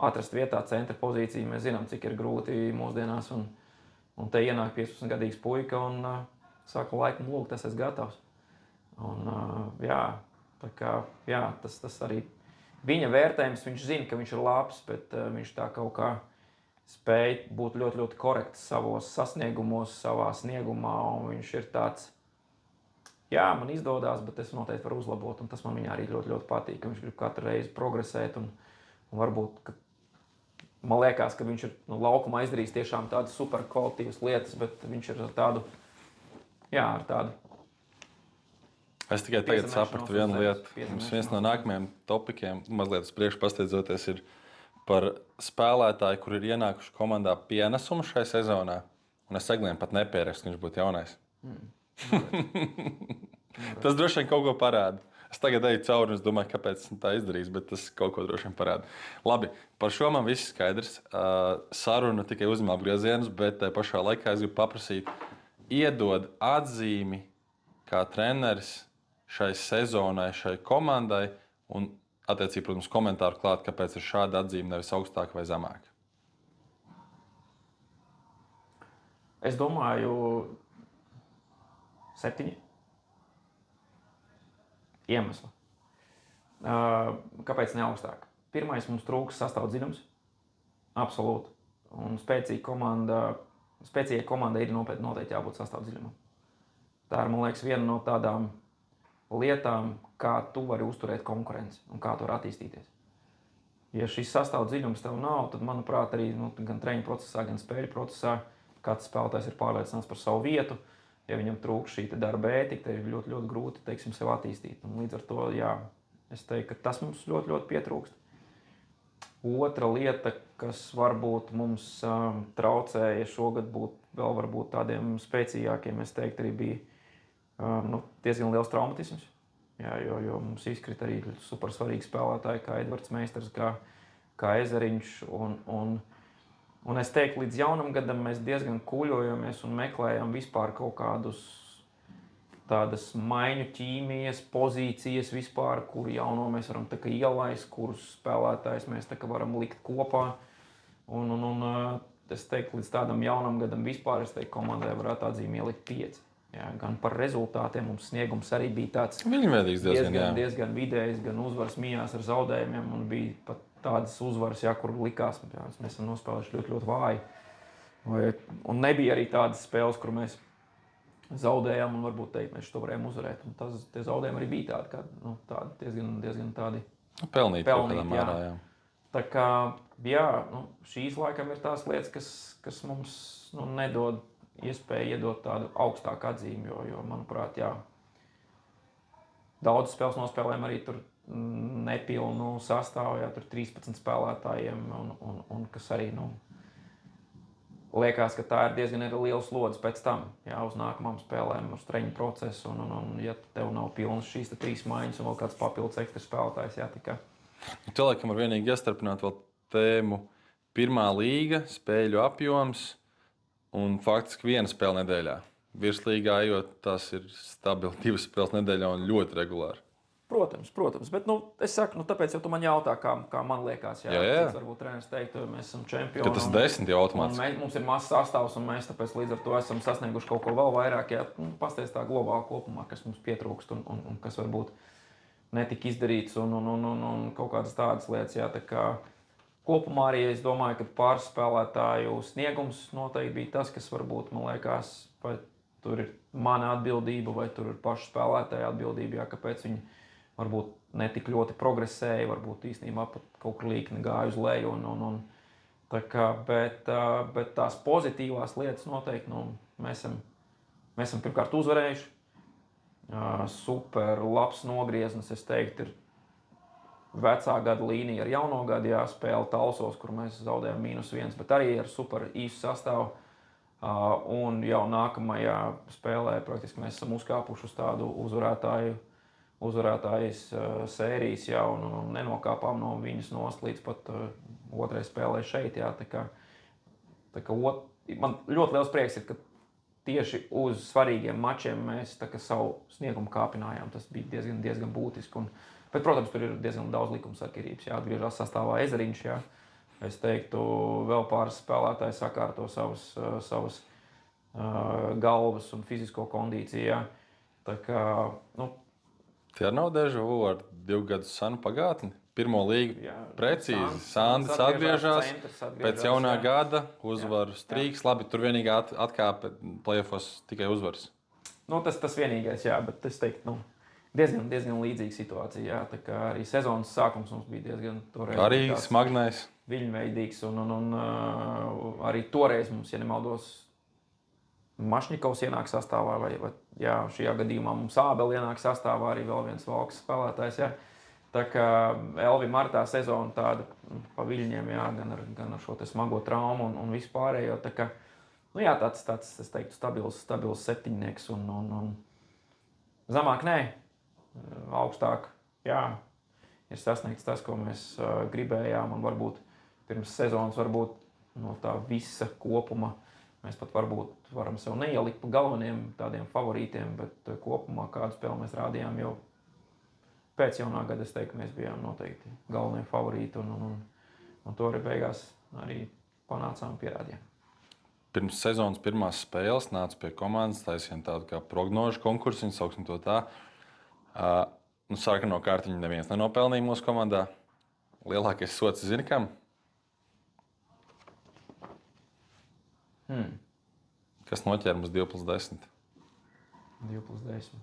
Atrast vietā centra pozīciju, mēs zinām, cik ir grūti mūsdienās. Un te ienāk 15-gadīgs puika un saka, laikam, lūk, tas esmu gatavs. Un, tas arī viņa vērtējums, viņš zina, ka viņš ir labs, bet viņš tā kaut kā spēj būt ļoti, ļoti korekts savos sasniegumos, savā sniegumā. Un viņš ir tāds, man izdodas, bet es noteikti varu uzlabot. Un tas man viņā arī ļoti, ļoti patīk. Viņš grib katru reizi progresēt. Un varbūt, man liekas, ka viņš ir laukumā izdarījis tiešām tādas super kvalitīvas lietas, bet viņš ir ar tādu. Es tikai tagad sapratu vienu lietu. Mums viens no nākamajiem topikiem, mazliet uz priekšu pasteidzoties, ir par spēlētāju, kur ir ienākuši komandā pienesumu šai sezonā. Un es Eglienam pat nepierakstu, ka viņš būtu jaunais. Tas droši vien kaut ko parāda. Es tagad eju cauri un es domāju, kāpēc esmu tā izdarījis, bet tas kaut ko droši vien parāda. Labi, par šo man viss skaidrs. Saruna tikai uzņem apgriezienus, bet tajā pašā laikā es gribu paprasīt, iedod atzīmi kā treneris šai sezonai, šai komandai un, attiecīgi, protams, komentāru klāt, kāpēc ir šāda atzīme nevis augstāka vai zemāka. Es domāju, 7 iemesli. Kāpēc ne augstāk? Pirmais, mums trūks sastāvdziļums. Absolūti. Un spēcīgai komandai ir noteikti jābūt sastāvdziļumam. Tā ir, man liekas, viena no tādām lietām, kā tu vari uzturēt konkurenci un kā tu vari attīstīties. Ja šis sastāvdziļums tev nav, tad, manuprāt, arī gan treniņu procesā, gan spēļu procesā katrs spēlētājs ir pārliecināts par savu vietu. Ja viņam trūkst šī darba ētika, tad ir ļoti, ļoti grūti, teiksim, sev attīstīt. Un līdz ar to, es teiktu, ka tas mums ļoti, ļoti pietrūkst. Otra lieta, kas varbūt mums traucēja šogad būt vēl varbūt tādiem spēcīgākiem, es teiktu, arī bija diezgan liels traumatisms. Jo mums izkrita arī super svarīgi spēlētāji, kā Edvards Meistars, kā Ezeriņš. Un es teiktu, līdz jaunam gadam mēs diezgan kuļojamies un meklējam vispār kaut kādus tādas maiņu ķīmijas, pozīcijas vispār, kur jauno mēs varam ielaist, kurus spēlētājus mēs varam likt kopā. Un es teiktu, līdz tādam jaunam gadam vispār, es teiktu, komandai varētu atzīmi ielikt 5. Gan par rezultātiem mums sniegums arī bija tāds diezgan vidējs, gan uzvaras mījās ar zaudējumiem. Un bija pat tādas uzvaras, kur likās, mēs esam nospēlējuši ļoti, ļoti vāji. Un nebija arī tādas spēles, kur mēs zaudējām un varbūt teikt, mēs to varējām uzvarēt. Un tie zaudējumi arī bija tādi, diezgan tādi pelnīti kaut kādā mērā. Jā. Tā kā, šīs laikam ir tās lietas, kas mums nedod iespēju iedot tādu augstāku atzīmi, jo manuprāt, daudz spēles nospēlējām arī tur nepilnu sastāvu, tur 13 spēlētājiem, un kas arī, liekas, ka tā ir diezgan liela slodze pēc tam, uz nākamām spēlēm, uz treniņu procesu, un ja tev nav pilnas šīs 3 maiņas un vēl kāds papildus ekstra spēlētājs, Te laikam var vienīgi iestarpināt vēl tēmu pirmā līga, spēļu apjoms, un faktiski viena spēle nedēļā. Virslīgā, jo tas ir stabili 2 spēles nedēļā un ļoti regulāri. Protams. Bet es saku, tāpēc jau tu man jautā, kā man liekas. Jā. Varbūt treneris teiktu, mēs esam čempioni. Ka tas 10 jau automātiski. Mums ir mazs sastāvs un mēs tāpēc līdz ar to esam sasnieguši kaut ko vēl vairāk. Pastāst tā globāli kopumā, kas mums pietrūkst un kas varbūt netika izdarīts un kaut kādas tādas lietas. Tā kā kopumā arī es domāju, ka pāris spēlētāju sniegums noteikti bija tas, kas varbūt, man liekas, vai tur ir mana atbildība, vai tur ir pašu spēlētāju atbildība, kāpēc viņi varbūt netik ļoti progresēja, varbūt īstenībā pat kaut kur līkni gāja uz leju. Bet tās pozitīvās lietas noteikti mēs esam Mēs esam pirmkārt uzvarējuši. Super labs nogrieznis, es teiktu, ir vecā gada līnija ar jauno gadu, spēle Talsos, kur mēs zaudējām -1, bet arī ar super īsu sastāvu. Un jau nākamajā spēlē praktiski mēs esam uzkāpuši uz tādu uzvarētājas sērijas jau un nenokāpām no viņas nost līdz pat otrai spēlē šeit. Jā. Man ļoti liels prieks ir, ka tieši uz svarīgiem mačiem mēs savu sniegumu kāpinājām. Tas bija diezgan būtiski. Bet, protams, tur ir diezgan daudz likumsakarības. Atgriežas sastāvā Ezeriņš. Jā. Es teiktu, vēl pāris spēlētāji sakārto savas galvas un fizisko kondīciju. Jā. Tā kā, Tie nav deja vu ar 2 gadu senu pagātni. Pirmo līgu precīzi. Sandis atgriežas pēc jaunā gada, uzvaru strīks. Labi, tur vienīgā atkāpe playoffos tikai uzvaras. Tas vienīgais, jā, bet es teiktu, diezgan līdzīga situācija. Jā. Tā kā arī sezonas sākums mums bija diezgan arī smagnais. Viļņveidīgs un arī toreiz mums, ja nemaldos, Mašņikovs ienāk sastāvā, vai šajā gadījumā mums Ābeli ienāk sastāvā, arī vēl viens valks spēlētājs. Jā. Tā kā Elvi martā sezona tāda pa viļņiem, jā, gan ar šo smago traumu un vispārējo. Tā kā, tāds, es teiktu, stabils septiņnieks un zemāk nē, augstāk, jā, ir sasniegts tas, ko mēs gribējām, un varbūt pirms sezonas no tā visa kopuma mēs pat varbūt varam sev neielikt pa galveniem tādiem favorītiem, bet kopumā kādu spēli mēs rādījām jau pēc jaunā gada, es teiktu, mēs bijām noteikti galvenie favorīti un to arī beigās arī panācām pierādījām. Pirms sezonas pirmās spēles nāca pie komandas, taisījām tādu kā prognožu konkursu, viņi sauksim to tā. Sarkano kārtiņu neviens nenopelnīja mūsu komandā. Lielākais sots zini kam? Kas noķēra mums 2+10? 2+10.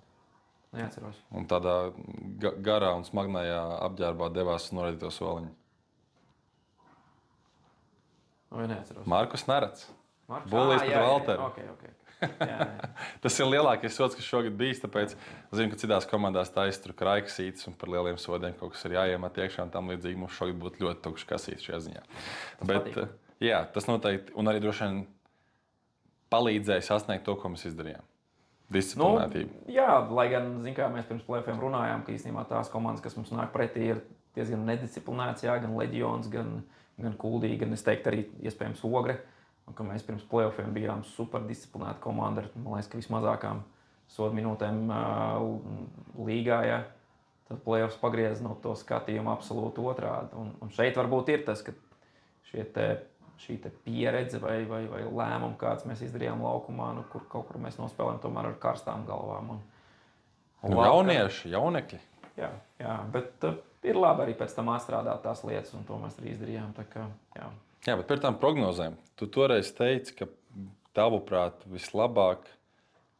Neatceros. Un tādā garā un smagnējā apģērbā devās uz noraidīto soliņu. Neatceros. Markus Nerets. Bullijs pret Valteru. Okay. Jā. Tas ir lielākais sots, kas šogad bijis. Tāpēc zinu, ka citās komandās taisa tur kraikasītes un par lieliem sodiem kaut kas ir jāiemet iekšā un tam līdzīgi. Mums šogad būtu ļoti tukšs kasīts šajā ziņā. Tas noteikti un arī droši vien palīdzēja sasniegt to, ko mēs izdarījām. Disciplinētība. Lai gan, mēs pirms plēfiem runājām, ka īstenībā tās komandas, kas mums nāk pretī, ir diezgan nedisciplinētas, gan Leģions, gan Kuldī, gan es teiktu arī iespējams Ogre. Un ka mēs pirms plēfiem bijām superdisciplinēta komanda ar, man liekas, ka vismazākām sodu minūtēm līgā. Jā. Tad plēfs pagriez no to skatījumu absolūti otrādi. Un šeit varbūt ir tas, ka šī pieredze vai lēmumi, kāds mēs izdarījām laukumā, kur kaut kur mēs nospēlējam tomēr ar karstām galvām. Jaunieši, jaunekļi. Jā, bet ir labi arī pēc tam atstrādāt tās lietas, un to mēs arī izdarījām. Tā kā, jā, bet par tām prognozēm. Tu toreiz teici, ka tavuprāt vislabāk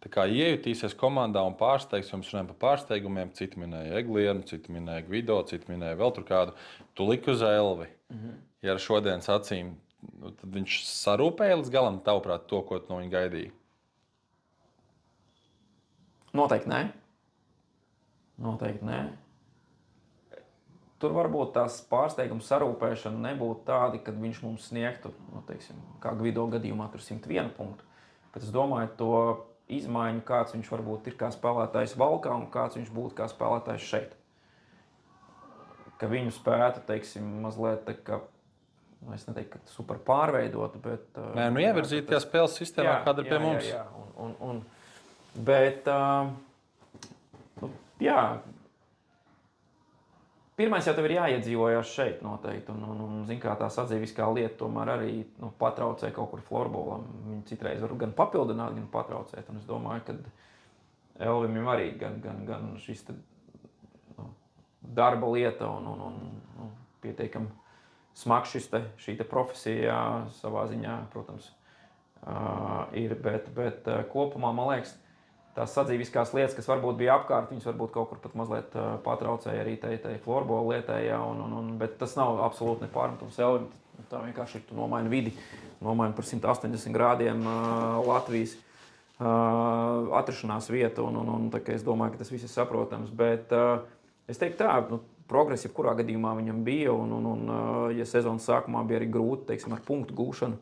iejutīsies komandā un pārsteigs, jo mēs runājam par pārsteigumiem. Citi minēja Eglienu, citi minēja Gvido, citi minēja vēl tur kādu. Tu liki uz Elvi. Ja ar šodienas acīm, tad viņš sarūpēja līdz galam, tavuprāt, to, ko tu no viņa gaidīji? Noteikti nē. Tur varbūt tās pārsteiguma sarūpēšana nebūtu tāda, kad viņš mums sniegtu, kā Gvido gadījumā, tur 101 punktu. Bet es domāju, to izmaiņu, kāds viņš varbūt ir kā spēlētājs Valkā un kāds viņš būtu kā spēlētājs šeit. Ka viņu spētu, mazliet tā kā, es neteiktu, ka super pārveidot, bet... Ievirzīt tajā spēles sistēmā, kāda ir pie mums. Bet, pirmais jau tev ir jāiedzīvojās šeit noteikti, un zin kā tā sadzīviskā lieta tomēr arī patraucē kaut kur florbolam. Viņi citreiz var gan papildināt, gan patraucēt, un es domāju, ka Elvim arī gan šis darba lieta un pietiekami smags šī profesija savā ziņā, protams, ir, bet kopumā, man liekas, tās sadzīviskās lietas, kas varbūt bija apkārt, viņas varbūt kaut kur pat mazliet patraucēja arī tai florbola lietai, bet tas nav absolūti nepārmetums Elvim. Tā vienkārši tu nomaini vidi, nomaini par 180 grādiem Latvijas atrašanās vieta, un tā kā es domāju, ka tas viss ir saprotams. Bet es teiktu tā, progress jebkurā gadījumā viņam bija, un ja sezonas sākumā bija arī grūti, teiksim, ar punktu gūšanu,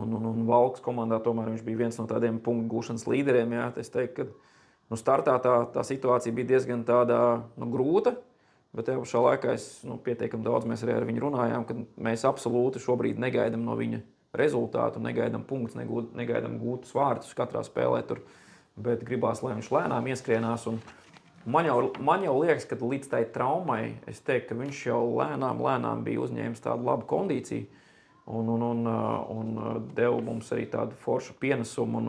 un Valkas komandā tomēr viņš bija viens no tādiem punktu gūšanas līderiem, jā, es teiktu, ka startā tā situācija bija diezgan tāda grūta, bet tajā pašā laikā pietiekami daudz mēs arī ar viņu runājām, ka mēs absolūti šobrīd negaidām no viņa rezultātu, negaidām punktus, negaidām gūtus vārdus katrā spēlē tur, bet gribās, lai viņš lēnām ieskrienās. Man jau liekas, ka līdz tai traumai es teiktu, ka viņš jau lēnām bija uzņēmis tādu labu kondīciju un deva mums arī tādu foršu pienesumu.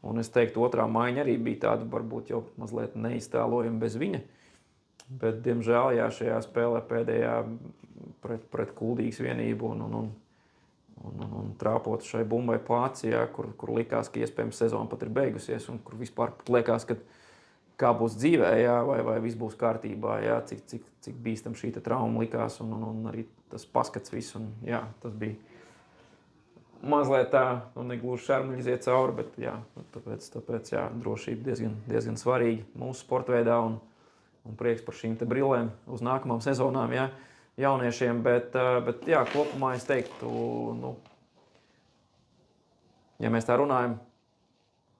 Un es teiktu, otrā maiņa arī bija tāda varbūt jau mazliet neiztēlojama bez viņa. Bet, diemžēl, šajā spēlē pēdējā pret Kuldīgas vienību un trāpot šai bumbai plāci, kur likās, ka iespējams sezona pat ir beigusies, un kur vispār liekas, ka kā būs dzīvē, vai viss būs kārtībā, cik bīstam šī trauma likās, un arī tas paskats viss. Tas bija mazliet tā, negluži šarmuļi iziet cauri, bet tāpēc drošība diezgan svarīga mūsu sportveidā, un prieks par šīm te brillēm uz nākamām sezonām, jauniešiem, bet kopumā es teiktu, ja mēs tā runājam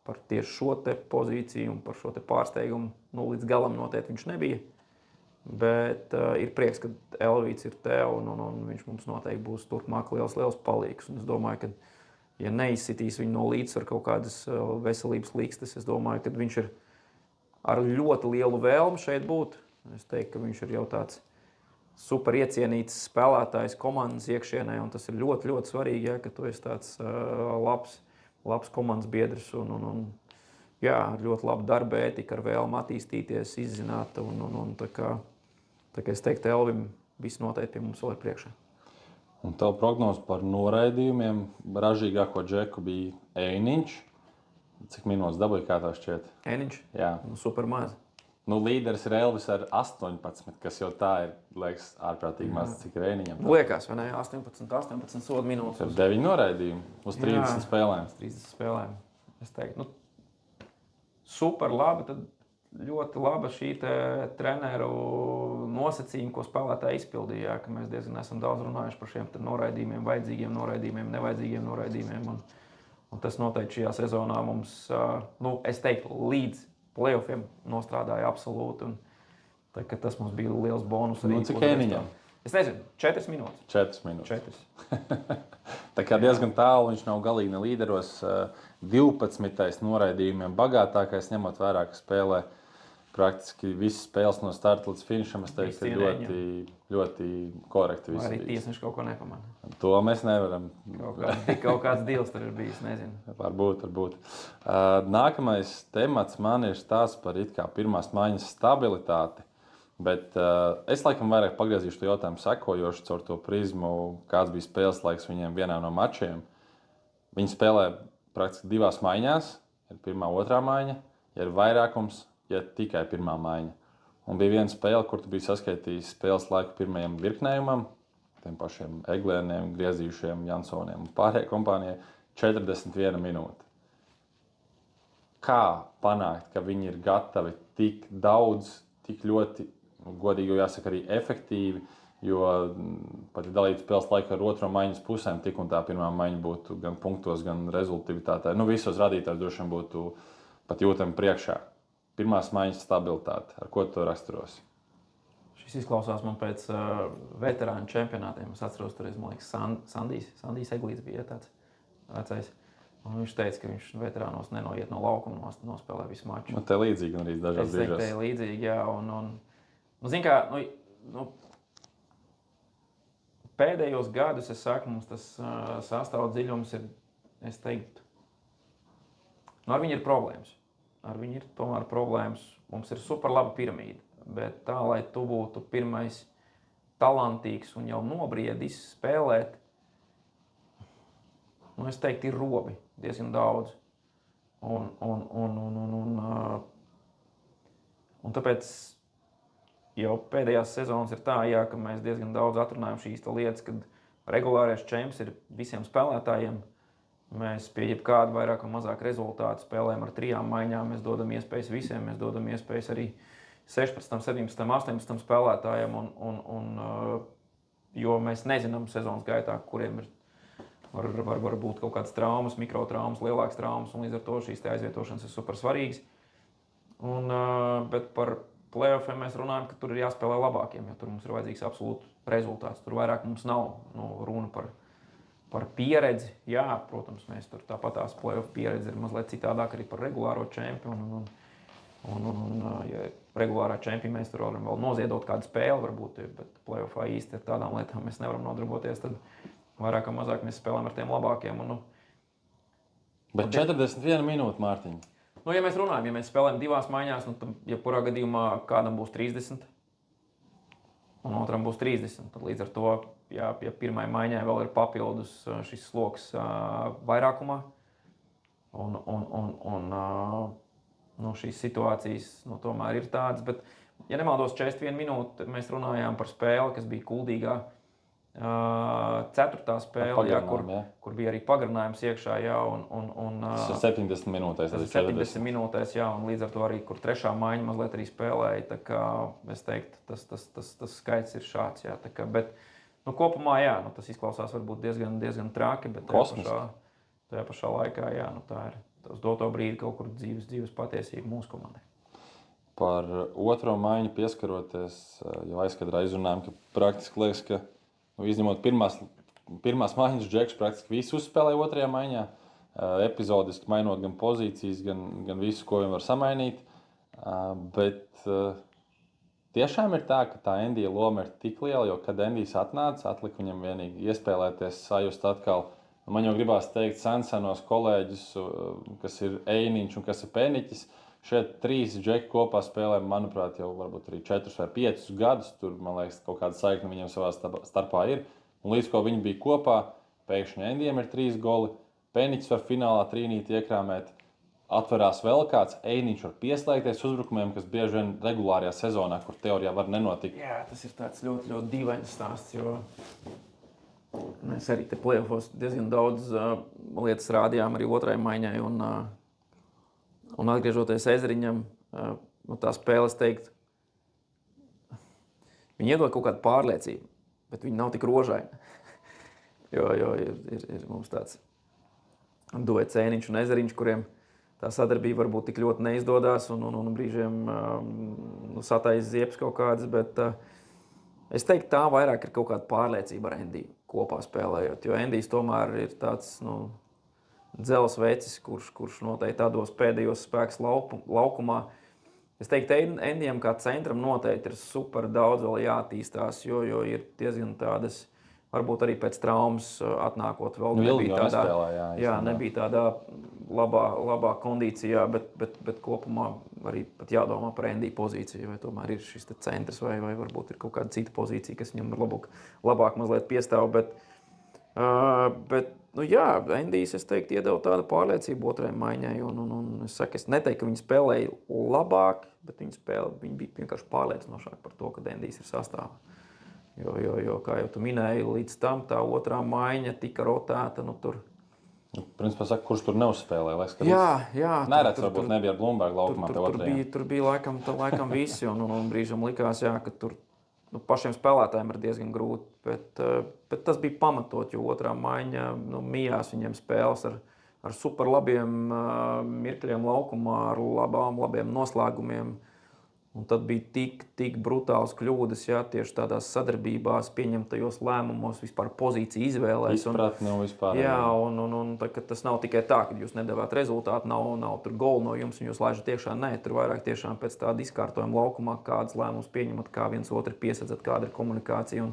par tieši šo te pozīciju un par šo te pārsteigumu, līdz galam noteikti viņš nebija, bet ir prieks, ka Elvīts ir te, un viņš mums noteikti būs turpmāk liels palīgs, un es domāju, ka ja neizsitīs viņu no līdzsvara kaut kādas veselības līkstes, es domāju, ka viņš ir ar ļoti lielu vēlmi šeit būt. Es teiktu, ka viņš ir jau tāds super iecienīts spēlētājs komandas iekšienē, un tas ir ļoti, ļoti svarīgi, ka tu esi tāds labs komandas biedrs un ar ļoti labu darba ētiku, ar vēlmu attīstīties, izzināt. Tā kā es teiktu, Elvim viss noteikti pie mums vēl ir priekšā. Un tev prognoze par noraidījumiem ražīgāko džeku bija Einiņš. Cik minūtes dabūja, kā tā šķiet? Einiņš? Jā. Super maz. Līderis ir Elvis ar 18, kas jau tā ir, liekas, ārprātīgi maz, cik ir Einiņam. Liekas, vai ne? 18 sodu minūtes. Ar 9 noraidījumu uz 30 spēlēm. 30 spēlēm. Es teiktu, super labi, tad ļoti laba šī treneru nosacījuma, ko spēlētāji izpildīja, ka mēs diezgan esam daudz runājuši par šiem noraidījumiem, vajadzīgiem noraidījumiem, nevajadzīgiem noraidījumiem. Un tas noteikti šajā sezonā mums, es teiktu, līdz play-offiem nostrādāja absolūti. Tas mums bija liels bonus. Cik Einiņam? Es nezinu, 4 minūtes. 4 minūtes. 4. Tā kā diezgan tālu viņš nav galīgi ne līderos. 12. noraidījumiem bagātākais, ņemot vērā, ka spēlē praktiski visas spēles no starta līdz finišam. Es teiktu, ka ļoti, ļoti korekti viss arī bija. tiesneši kaut ko nepamanā. To mēs nevaram. Kaut kāds dīls tur ir bijis, nezinu. Varbūt. Nākamais temats man ir stāsts par pirmās maiņas stabilitāti. Bet es laikam vairāk pagriezīšu to jautājumu sekojoši caur to prizmu, kāds bija spēles laiks viņiem vienā no mačiem. Viņi spēlē praktiski 2 maiņās. Ir pirmā, otrā maiņa, ja ir vairākums, ja tikai pirmā maiņa. Un bija viena spēle, kur tu biji saskaitījis spēles laiku pirmajam virknējumam, tiem pašiem Eglēniem, Griezījušiem, Jansoniem un pārējai kompānijai 41 minūte. Kā panākt, ka viņi ir gatavi tik daudz, tik ļoti, godīgi jāsaka, arī efektīvi, jo pat dalīt spēles laiku ar otro maiņas pusēm, tik un tā pirmā maiņa būtu gan punktos, gan rezultātā. Visos radītājos droši vien būtu pat jūtami priekšā. Pirmās maiņas stabilitāte. Ar ko tu raksturosi? Šis izklausās man pēc veterāņu čempionātiem. Es atceros, tur man liekas, Sandijs Eglīts bija tāds vecais. Un viņš teica, ka viņš veterānos nenoiet no laukuma, nospēlē visu maču. Te līdzīgi arī dažās brīžos. Es teiktu, līdzīgi, jā. Zin kā, pēdējos gadus, es saku, mums tas sastāv dziļums ir, es teiktu, ar viņu ir problēmas. Ar viņu ir tomēr problēmas. Mums ir super laba piramīda, bet tā, lai tu būtu pirmais talantīgs un jau nobriedis spēlēt, es teiktu, ir robi diezgan daudz. Un tāpēc jau pēdējās sezonas ir tā, ka mēs diezgan daudz atrunājam šīs lietas, kad regulārais čemps ir visiem spēlētājiem. Mēs pie jebkāda vairāk vai mazāk rezultātu spēlējam ar 3 maiņām. Mēs dodam iespējas visiem, mēs dodam iespējas arī 16, 17, 18 spēlētājiem. Jo mēs nezinām sezonas gaitā, kuriem var būt kaut kādas traumas, mikrotraumas, lielākas traumas, un līdz ar to šīs aizvietošanas ir super svarīgas. Bet par playoffiem mēs runājam, ka tur ir jāspēlē labākiem, jo tur mums ir vajadzīgs absolūts rezultāts. Tur vairāk mums nav runa par pieredzi. Jā, protams, mēs tur tāpat tās playoff pieredze ir mazliet citādāk arī par regulāro čempionu. Ja regulārā čempionu mēs tur varam vēl noziedot kādu spēli, varbūt, bet playoffā īsti ar tādām lietām mēs nevaram nodarboties. Tad vairāk vai mazāk mēs spēlējam ar tiem labākiem. Bet 41 minūte, Mārtiņ. Ja mēs runājam, ja mēs spēlējam 2 maiņās, tad jebkurā gadījumā kādam būs 30 un otram būs 30. Tad līdz ar to, ja pirmai maiņai vēl ir papildus šis sloks vairākumā, šīs situācijas tomēr ir tādas. Bet, ja nemaldos, 41 minūte mēs runājām par spēli, kas bija kuldīgā. 4. spēle, kur bija arī pagarinājums iekšā, 70 minūtēs. 70 minūtēs, un līdz ar to arī, kur 3. maiņa mazliet arī spēlēja. Tā kā es teiktu, tas skaits ir šāds. Bet kopumā, tas izklausās varbūt diezgan traki, bet tajā pašā laikā, tā ir uz doto brīdi kaut kur dzīves patiesība mūsu komandai. Par otro maiņu pieskaroties, jau aizkadrā izrunājām, ka praktiski liekas, ka izņemot pirmās maiņas, Džeks praktiski visu uzspēlēja otrajā maiņā. Epizodiski mainot gan pozīcijas, gan visu, ko viņam var samainīt. Bet tiešām ir tā, ka tā Endija loma ir tik liela, jo kad Endijs atnāca, atlika viņam vienīgi iespēlēties, sajust atkal. Man jau gribās teikt senos kolēģus, kas ir Einiņš un kas ir Peniķis. Šeit 3 Džeki kopā spēlē, manuprāt, jau varbūt arī 4 vai 5 gadus. Tur, man liekas, kaut kāda saikne viņiem savā starpā ir. Un līdz ko viņi bija kopā, pēkšņi Endijam ir 3 goli. Peniķis var finālā trīnīti iekrāmēt. Atverās vēl kāds. Einiņš var pieslēgties uzbrukumiem, kas bieži vien regulārajā sezonā, kur teorijā var nenotikt. Jā, tas ir tāds ļoti, ļoti dīvains stāsts, jo mēs arī te playoffos diezgan daudz lietas rādījām arī otrai maiņai. Un atgriežoties Ezeriņam, tā spēle, es teiktu, viņi iedod kaut kādu pārliecību, bet viņi nav tik rožaini. jo ir mums tāds duets Ēniņš un Ezeriņš, kuriem tā sadarbība varbūt tik ļoti neizdodas un brīžiem sataisa ziepes kaut kādas, bet es teiktu, tā vairāk ir kaut kāda pārliecība ar Endiju kopā spēlējot, jo Endijs tomēr ir tāds, dzels vecis, kurš noteikti tādos pēdējos spēks laukumā. Es teiktu, Endijam kā centram noteikti ir super daudz vēl jāattīstās, jo ir diezgan tādas, varbūt arī pēc traumas atnākot vēl nebija tādā labā kondīcijā, bet kopumā arī pat jādomā par Endiju pozīciju, vai tomēr ir šis centrs, vai varbūt ir kaut kāda cita pozīcija, kas viņam labāk mazliet piestāv, bet Endijs, es teiktu, iedeva tādu pārliecību otrajai maiņai, un es neteiktu, ka viņi spēlēja labāk, bet viņi bija vienkārši pārliecinošāki par to, ka Endijs ir sastāvā. Jo, kā jau tu minēji, līdz tam tā otrā maiņa tika rotēta, tur. Principā saka, kurš tur neuzspēlēja, Jā. Neredz, varbūt nebija ar Blumbergu laukumā te otrajā. Tur bija laikam visi, un brīžam likās, ka tur pašiem spēlētājiem ir diezgan grūti, bet tas bija pamatot, jo otrā maiņa mijās viņiem spēles ar super labiem mirkļiem laukumā, ar labiem noslēgumiem. Un tad bija tik brutāls kļūdas, tieši tādās sadarbībās, pieņemtajos lēmumos, vispār pozīciju izvēlēs. Izpratni un vispār. Un tas nav tikai tā, ka jūs nedavāt rezultātu, nav tur golu no jums un jūs laižat iekšā. Nē, tur vairāk tiešām pēc tāda izkārtojuma laukumā, kādas lēmumus pieņemat, kā viens otru piesadzat, kāda ir komunikācija.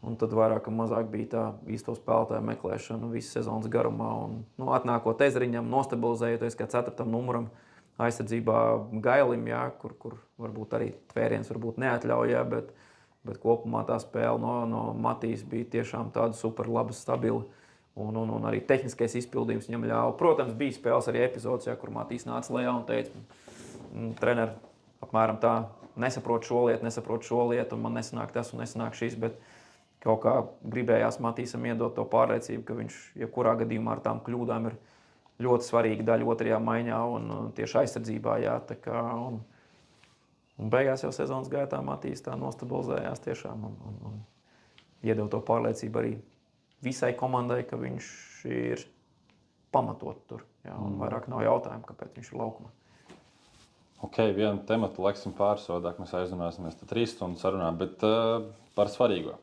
Un tad vairāk un mazāk bija tā īsto spēlētāju meklēšana visu sezonas garumā. Un atnākot Ezeriņam, nostabilizējoties kā 4. numuram, aizsardzībā Gailim, kur varbūt arī tvēriens varbūt neatļauj, bet kopumā tā spēle no Matīs bija tiešām tāda super laba, stabila. Un arī tehniskais izpildījums viņam ļāva. Protams, bija spēles arī epizodes, kur Matīs nāca lejā un teica, treneri, apmēram tā, nesaprot šo lietu, un man nesanāk tas un nesanāk šis, bet kaut kā gribējās Matīsam iedot to pārliecību, ka viņš jebkurā gadījumā ar tām kļūdām ir ļoti svarīga daļa otrajā maiņā un tieši aizsardzībā. Jā, un beigās jau sezonas gaitā Matīs tā nostabilizējās tiešām un iedeva to pārliecību arī visai komandai, ka viņš ir pamatot tur. Jā, un vairāk nav jautājumu, kāpēc viņš ir laukumā. Ok, vienu tematu leksim pārsodāk, mēs aizrunāsimies 3 stundas sarunā, bet par svarīgo.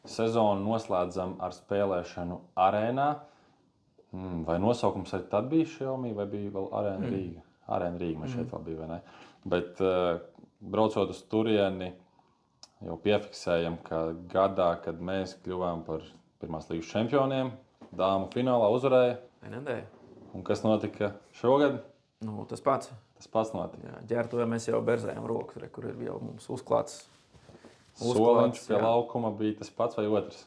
Sezonu noslēdzam ar spēlēšanu arēnā. Vai nosaukums arī tad bija Xiaomi, vai bija vēl Arēna Rīga? Arēna Rīga man šeit vēl bija, vai ne? Bet braucot uz turieni, jau piefiksējam, ka gadā, kad mēs kļuvām par pirmās līgas čempioniem, dāmu finālā uzvarēja. Un kas notika šogad? Nu, tas pats. Tas pats notika. Jā, ģērbtuvē mēs jau berzējām rokas, kur ir jau mums uzklāts. Soliņš pie laukuma bija tas pats vai otrs?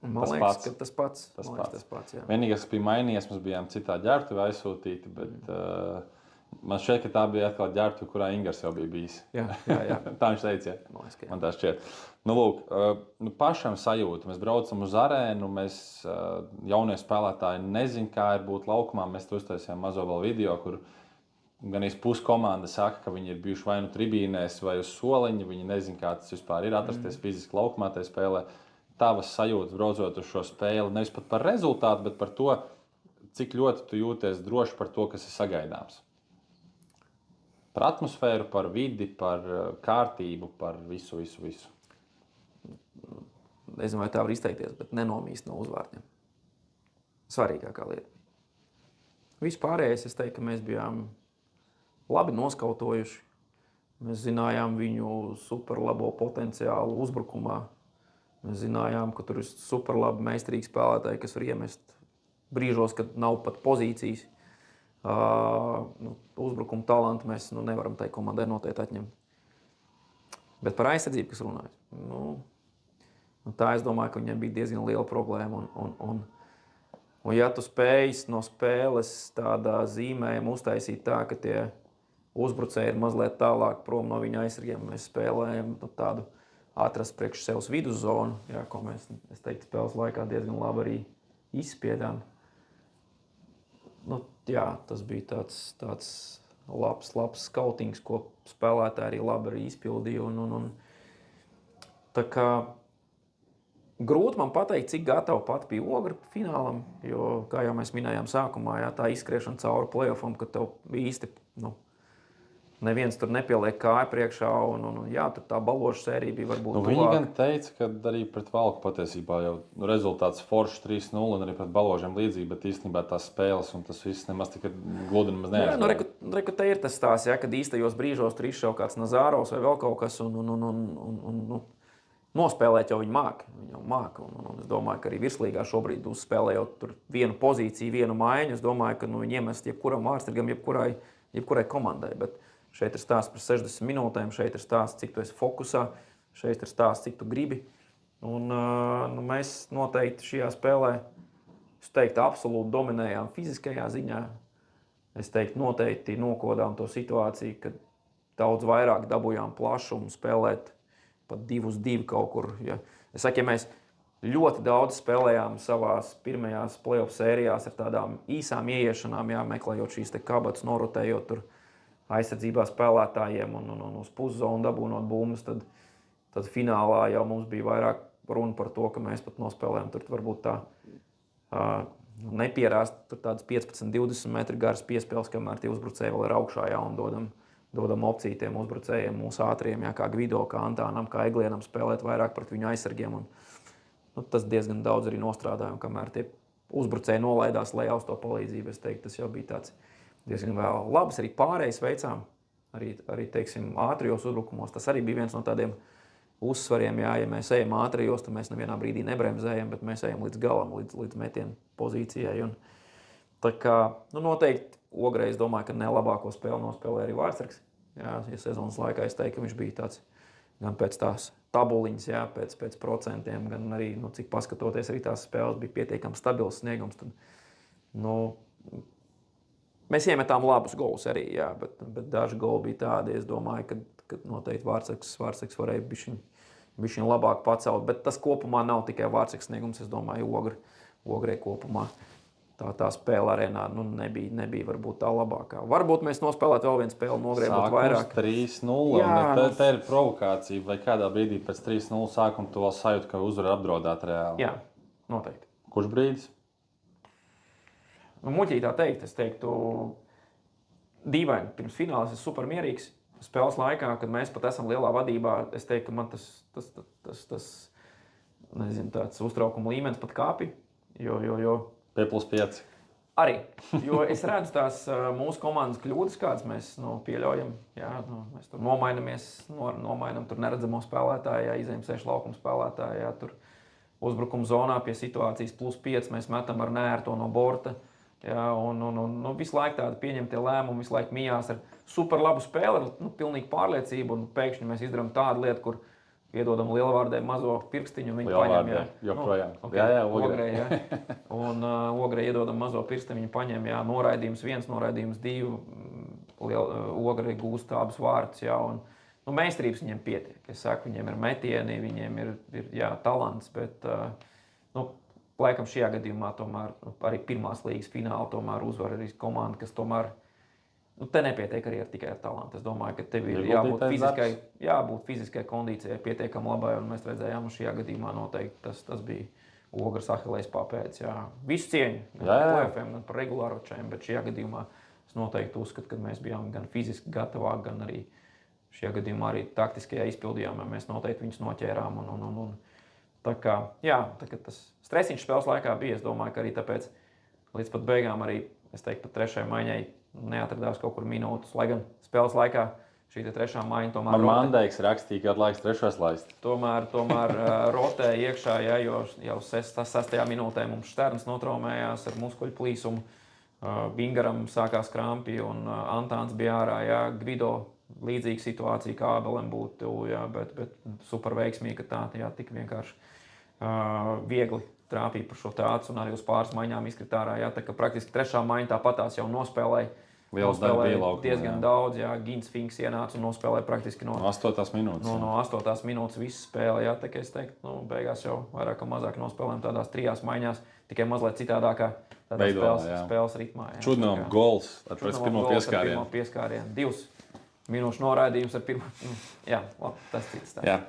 Man liekas, ka tas pats. Jā. Vienīgais, kas bija mainījies, mēs bijām citā ģērbtuvē aizsūtīti, bet man šķiet, ka tā bija atkal ģērbtuve, kurā Ingars jau bija bijis. Jā. Tā viņš teica, jā. Man tā šķiet. Nu, lūk, pašam sajūta. Mēs braucam uz arēnu, mēs jaunie spēlētāji nezin, kā ir būt laukumā. Mēs tur uztaisījām mazo vēl video, kur gan pusi komanda saka, ka viņi ir bijuši vai nu tribīnēs, vai uz soliņa. Viņi nezin, kā tas vispār ir atrasties fiziski laukumā tajā spēlē. Tavas sajūtas braucot uz šo spēli, nevis pat par rezultātu, bet par to, cik ļoti tu jūties droši par to, kas ir sagaidāms. Par atmosfēru, par vidi, par kārtību, par visu. Nezinu, vai tā var izteikties, bet nenomīst no uzvārdiem. Svarīgākā lieta. Vispārējais, es teiktu, ka mēs bijām labi noskautojuši. Mēs zinājām viņu superlabo potenciālu uzbrukumā. Mēs zinājām, ka tur ir superlabi meistarīgi spēlētāji, kas var iemest brīžos, kad nav pat pozīcijas. Uzbrukuma talantu mēs nevaram tai komandai noteikti atņemt. Bet par aizsardzību, kas runājas, tā es domāju, ka viņiem bija diezgan liela problēma. Un ja tu spēj no spēles tādā zīmējuma uztaisīt tā, ka tie uzbrucēji ir mazliet tālāk prom no viņa aizsargiem, mēs spēlējam tādu atrast priekš sevs viduszonu, ko mēs, es teiktu, spēles laikā diezgan labi arī izspiedām. Tas bija tāds labs skautings, ko spēlētāji arī labi izpildīja. Tā kā grūti man pateikt, cik gatava pat bija Ogra finālam, jo, kā jau mēs minējām sākumā, tā izskriešana cauri playoffam, ka tev īsti neviens tur nepieliek kāju priekšā, tur tā baloša sērija bija varbūt tuvāk. Viņi gan teica, ka arī pret Valku patiesībā jau rezultāts foršs 3-0 un arī pret baložiem līdzīgi, bet īstenībā tās spēles un tas viss nemaz tik gludi nemaz neaizgāja. Reku te ir tas stāsts, kad īstajos brīžos tur izšauj kāds Nazārovs vai vēl kaut kas un nospēlēt jau viņi māk. Un es domāju, ka arī virslīgā šobrīd uzspēlējot tur vienu pozīciju, vienu maiņu, es domāju, ka viņi iemest jebkuram ārstirgam, jebkurai komandai. Bet šeit ir stāsts par 60 minūtēm, šeit ir stāsts, cik tu esi fokusā, šeit ir stāsts, cik tu gribi. Un mēs noteikti šajā spēlē, es teiktu, absolūti dominējām fiziskajā ziņā. Es teiktu, noteikti nokodām to situāciju, kad daudz vairāk dabūjām plašumu spēlēt pat 2-2 kaut kur. Ja mēs ļoti daudz spēlējām savās pirmajās playoff sērijās ar tādām īsām ieiešanām, meklējot šīs te kabatas, norotējot tur aizsardzībā spēlētājiem un uz puszonu dabūnot bumbas, tad finālā jau mums bija vairāk runa par to, ka mēs pat nospēlējām tur varbūt tā nepierāst tur tādas 15-20 metru garas piespēles, kamēr tie uzbrucēji vēl ir augšā, un dodam opciju tiem uzbrucējiem, mūsu ātriem, kā Gvido, kā Antānam, kā Eglienam spēlēt vairāk pret viņu aizsargiem. Tas diezgan daudz arī nostrādājām, kamēr tie uzbrucēji nolaidās lejā uz to palīdzību. Es teiktu, tas jau bija tāds diezgan vēl labs. Arī pārējais veicām, arī teiksim, ātrijos uzbrukumos. Tas arī bija viens no tādiem uzsvariem, ja mēs ejam ātrijos, tad mēs nevienā brīdī nebremzējam, bet mēs ejam līdz galam, līdz metienu pozīcijai. Tā kā, noteikti Ogrei, es domāju, ka nelabāko spēli nospēlēja arī Vārtsargs. Ja sezonas laikā es teiktu, ka viņš bija tāds gan pēc tās tabuliņas, pēc procentiem, gan arī, cik paskatoties, arī tās spēles bija pietiekami stabils sniegums. Tad, mēs iemetām labus golus arī, bet daži goli bija tādi, es domāju, ka noteikti Vārtsargs varēja bišķiņ bišķiņ labāk pacelt, bet tas kopumā nav tikai Vārtseks sniegums, es domāju, Ogrei kopumā. Tā spēle arēnā nebija varbūt tā labākā. Varbūt mēs nospēlētu vēl vienu spēli, nogriebot vairāk. 3-0. Tā ir provokācija, vai kādā brīdī pēc 3-0 sākuma tu vēl sajūti, ka uzvara apdraudēta reāli? Jā, noteikti. Kurš brīdis? Muļķīgi tā teikt, es teiktu, dīvaini. Pirms fināls ir super mierīgs. Spēles laikā, kad mēs pat esam lielā vadībā, es teiktu, ka man tas nezinu, tāds uztraukuma līmenis pat kāpi. Jo P+5. Arī, jo es redzu tās mūsu komandas kļūdas, kādas mēs pieļaujam. Jā, mēs tur nomainam tur neredzamo spēlētāju, jā, izējam sešu laukumu spēlētāju, jā, tur uzbrukuma zonā pie situācijas +5 mēs metam ar nērto no borta. Jā, un visu laiku tādi pieņemtie lēmumi, visu laiku mijās ar super labu spēli, ar pilnīgi pārliecību, un pēkšņi mēs izdarām tādu lietu, kur iedodam lielvārdē mazo pirkstiņu, un viņi paņem, jā. Joprojām. Ogrei, jā. Un Ogrei iedodam mazo pirkstiņu, viņi paņem, jā, noraidījums 1, noraidījums 2, Ogrei gūst abus vārdus, jā, un meistarības viņiem pietiek. Es saku, viņiem ir metieni, viņiem ir jā, talants, bet, laikam šajā gadījumā tomēr arī pirmās līgas fināla tomēr uzvar arī komanda, kas tomēr te nepietiek arī tikai ar talantu. Es domāju, ka tev ir jābūt fiziskai kondīcijai pietiekami labai, un mēs redzējām, šajā gadījumā noteikti tas bija Ogres Ahilēs papēdis. Visu cieņu gan par play-offiem, gan par regulāro čēm, bet šajā gadījumā es noteikti uzskatu, ka mēs bijām gan fiziski gatavāki, gan arī šajā gadījumā arī taktiskajā izpildījumā mēs noteikti viņus noķērām. Tā kā tas stresiņš spēles laikā bija, es domāju, ka arī tāpēc līdz pat beigām arī, es teiktu, pat trešajai maiņai neatradās kaut kur minūtes, lai gan spēles laikā šī trešā maiņa tomēr Mandeiks rakstīja, ka laiks trešais laist. Tomēr rotēja iekšā, ja, jo jau 6. minūtē mums Šterns notraumējās ar muskuļu plīsumu, Vingaram sākās krampi un Antāns bija ārā, ja, Gvido līdzīga situācija kā Ābelim būtu, ja, bet super veiksmīgi, ka tā jā, tik vienkārši viegli trāpīja par šo tācu un arī uz pāris maiņām izkrita ārā. Jā, tā kā praktiski trešā maiņa tāpatās jau nospēlēja. Diezgan daudz, jā, Gins Finks ienāca un nospēlēja praktiski no 8. minūtes. No 8. minūtes visu spēli, jā, tā kā es teiktu, beigās jau vairāk vai mazāk nospēlējām tādās 3 maiņās, tikai mazliet citādākā spēles ritmā. Jā. Čudnām gols ar pirmo pieskārienu. 2 minūšu noraidījums ar pirmo. Jā, labi, tas cits tā. Jā.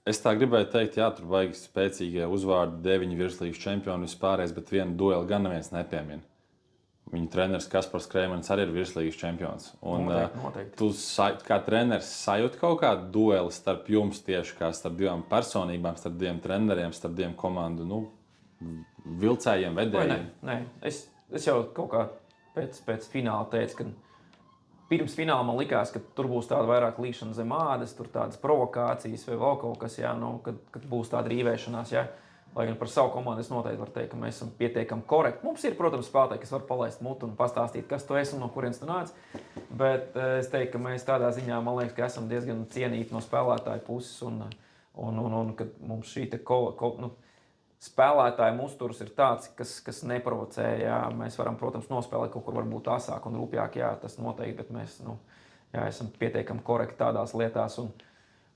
Es tā gribēju teikt, jā, tur baigi spēcīgie uzvārdi, 9 virslīgas čempioni vispārējais, bet vienu dueli gan neviens nepiemina. Viņa treneris Kaspars Kreimans arī ir virslīgas čempions. Un noteikti. Tu kā treneris sajūti kaut kādu dueli starp jums tieši kā starp divām personībām, starp diviem treneriem, starp diviem komandu vilcējiem, vedējiem? Nē. Es jau kaut kā pēc fināla teicu, ka pirms fināla man likās, ka tur būs tāda vairāk līšana zem ādas, tur tādas provokācijas vai vēl kaut kas, jā, kad būs tāda rīvēšanās. Jā. Lai gan par savu komandu es noteikti varu teikt, ka mēs esam pietiekami korekti. Mums ir, protams, spēlētāji, kas var palaist mutu un pastāstīt, kas tu esi un no kurienes tu nāc. Bet es teiktu, ka mēs tādā ziņā, man liekas, ka esam diezgan cienīti no spēlētāju puses un ka mums šī spēlētāju uzturs ir tāds, kas neprovocē. Jā. Mēs varam, protams, nospēlēt kaut kur varbūt asāk un rūpjāk, jā, tas noteikti, bet mēs esam pietiekami korekti tādās lietās.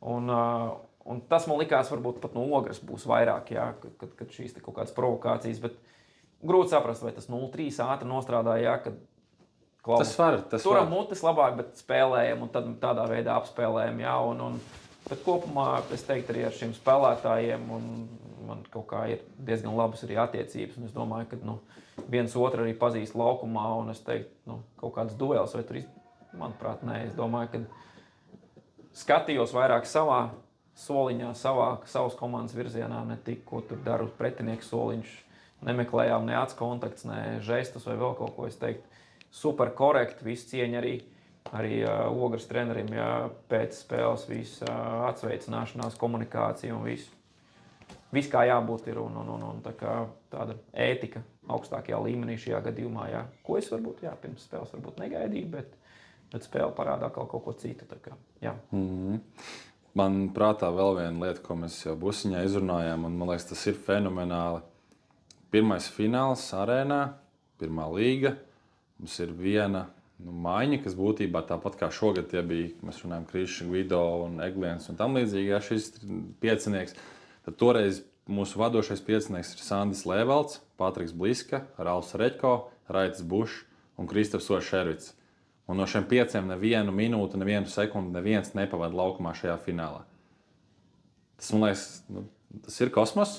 Un tas man likās, varbūt pat no Ogres būs vairāk, jā, kad šīs kaut kādas provokācijas, bet grūti saprast, vai tas 0-3 ātri nostrādāja, jā, kad turam mutes labāk, bet spēlējam un tad tādā veidā apspēlējam, jā, bet kopumā es teiktu arī ar šiem spēlētājiem man kaut kā ir diezgan labas arī attiecības, un es domāju, ka viens otru arī pazīst laukumā, un es teiktu, kaut kāds duels, vai tur, manuprāt, nē, es domāju, ka skatījos vairāk savā soliņā, savas komandas virzienā, ne tik, ko tur dara uz pretinieku soliņš, nemeklējām ne acu kontakts, ne žestus vai vēl kaut ko, es teiktu, super korekti, visu cieņa arī Ogres trenerim, jā, pēc spēles, visu atsveicināšanās, komunikācija un visu. Viss kā jābūt ir un tāda ētika augstākajā līmenī šajā gadījumā, jā. Ko es varbūt, jā, pirms spēles varbūt negaidīju, bet spēle parādā kaut ko citu, tā kā, jā. Man prātā vēl viena lieta, ko mēs jau busiņā izrunājām, un man liekas, tas ir fenomenāli. Pirmais fināls arēnā, pirmā līga, mums ir viena maiņa, kas būtībā tāpat kā šogad tie bija, mēs runājam, Krišs, Gvido un Egliens un tam līdzīgi, ja šis piecinieks, tad toreiz mūsu vadošais piecinieks ir Sandis Lēvalds, Patriks Bliska, Ralfs Reģko, Raitis Bušs un Kristofs Ošervits. Un no šiem 5 nevienu minūtu, nevienu sekundi neviens nepavada laukumā šajā finālā. Tas, man liekas, tas ir kosmos.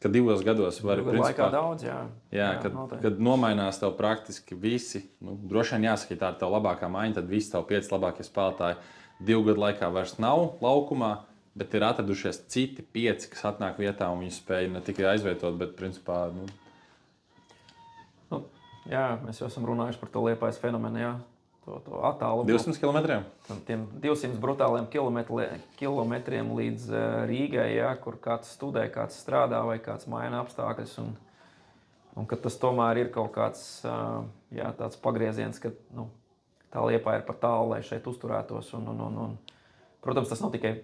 Kad 2 gados var principā daudz, jā, kad nomainās tev praktiski visi, droši vien jāsaka, ja tā ir tev labākā maiņa, tad visi tev 5 labākie spēlētāji 2 gadu laikā vairs nav laukumā, bet ir atradušies citi 5, kas atnāk vietā un viņi spēj ne tikai aizvietot, bet principā. Jā, mēs jau esam runājuši par to Liepājas fenomenu, jā. To attālumu. 200 km? Tiem 200 brutāliem kilometriem līdz Rīgai, jā, kur kāds studē, kāds strādā vai kāds maina apstākļus. Un ka tas tomēr ir kaut kāds tāds pagrieziens, ka tā Liepāja ir par tālu, lai šeit uzturētos. Protams, tas nav tikai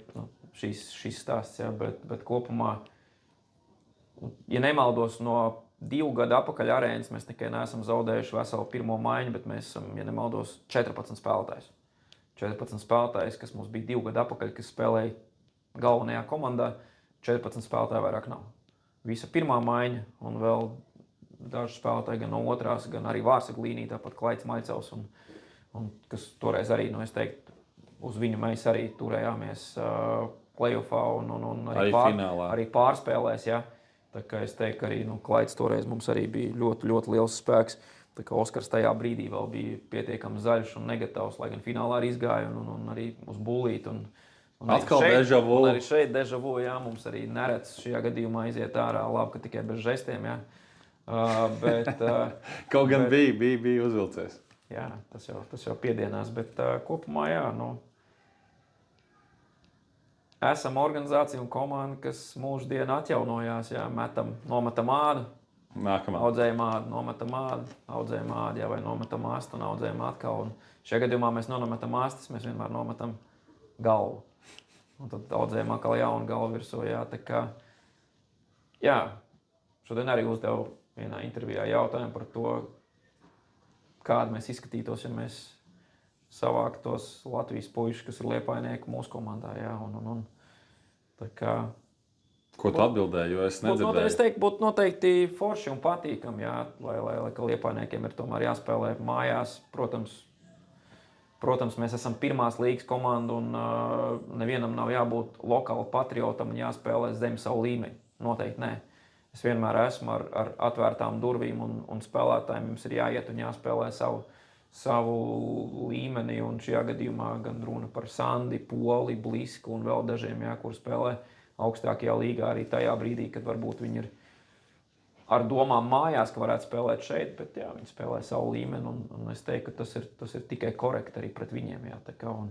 šīs stāsts, jā, bet kopumā, ja nemaldos, no 2 gadu atpakaļ arēnas mēs tikai neesam zaudējuši veselu pirmo maiņu, bet mēs esam, ja nemaldos, 14 spēlētājus. 14 spēlētājus, kas mums bija 2 gadu atpakaļ, kas spēlēja galvenajā komandā, 14 spēlētāju vairāk nav. Visa pirmā maiņa un vēl daži spēlētāji gan no otrās, gan arī vārsaku līnija, tāpat Klaits Maicels, un kas toreiz arī, es teiktu, uz viņu mēs arī turējāmies playoffā un arī pārspēlēs, jā. Tā kā es teiktu, ka arī Klaits toreiz mums arī bija ļoti, ļoti liels spēks. Tā kā Oskars tajā brīdī vēl bija pietiekami zaļš un negatavs, lai gan finālā arī izgāja un arī uz bullīt. Atkal deja vu. Un arī šeit deja vu, jā, mums arī neredz šajā gadījumā iziet ārā, labi, ka tikai bez žestiem, jā. Kaut gan bija uzvilcies. Jā, tas jau piedienās, bet kopumā, jā, esam organizācija un komanda, kas mūždien atjaunojās, jā, nometam ādu, audzējam ādu, nometam ādu, audzējam ādu, jā, vai nometam astu un audzējam atkal. Un šajā gadījumā mēs nenometam astas, mēs vienmēr nometam galvu. Un tad audzējam atkal jaunu galvu virsū, jā, tā kā, jā, šodien arī uzdevu vienā intervijā jautājumu par to, kādi mēs izskatītos, ja mēs savāktos Latvijas puiši, kas ir liepājnieki mūsu komandā, jā, un tā kā... Ko tu atbildēji, jo es nedzirdēju? Es teiktu, būtu noteikti forši un patīkami, jā, lai liepājniekiem ir tomēr jāspēlē mājās. Protams, mēs esam pirmās līgas komanda un nevienam nav jābūt lokāli patriotam un jāspēlē zem savu līmeņu. Noteikti nē. Es vienmēr esmu ar atvērtām durvīm un spēlētājiem jums ir jāiet un jāspēlē savu līmeni, un šajā gadījumā gan runa par Sandi, Poli, Blisku un vēl dažiem, jā, kur spēlē augstākajā līgā arī tajā brīdī, kad varbūt viņi ir ar domām mājās, ka varētu spēlēt šeit, bet jā, viņi spēlē savu līmeni, un es teiktu, ka tas ir tikai korekti arī pret viņiem, jā, tā kā, un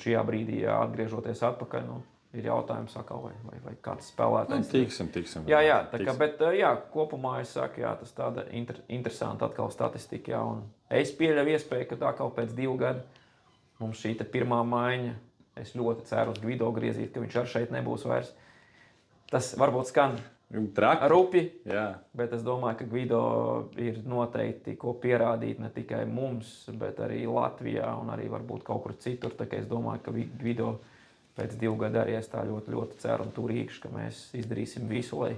šajā brīdī, jā, atgriežoties atpakaļ, ir jautājums atkal, vai kāds spēlētājs. Tiksim. Jā, tā kā, bet jā, kopumā es saku, jā, tas tāda interesanta atkal statistika, jā, un es pieļauju iespēju, ka atkal pēc 2 gadu mums šī pirmā maiņa, es ļoti ceru uz Gvido griezīt, ka viņš ar šeit nebūs vairs. Tas varbūt skan rupi, bet es domāju, ka Gvido ir noteikti ko pierādīt ne tikai mums, bet arī Latvijā un arī varbūt kaut kur citur, tā kā es domāju, ka Gvido pēc 2 gadu arī es tā ļoti, ļoti ceru un turīgšu, ka mēs izdarīsim visu, lai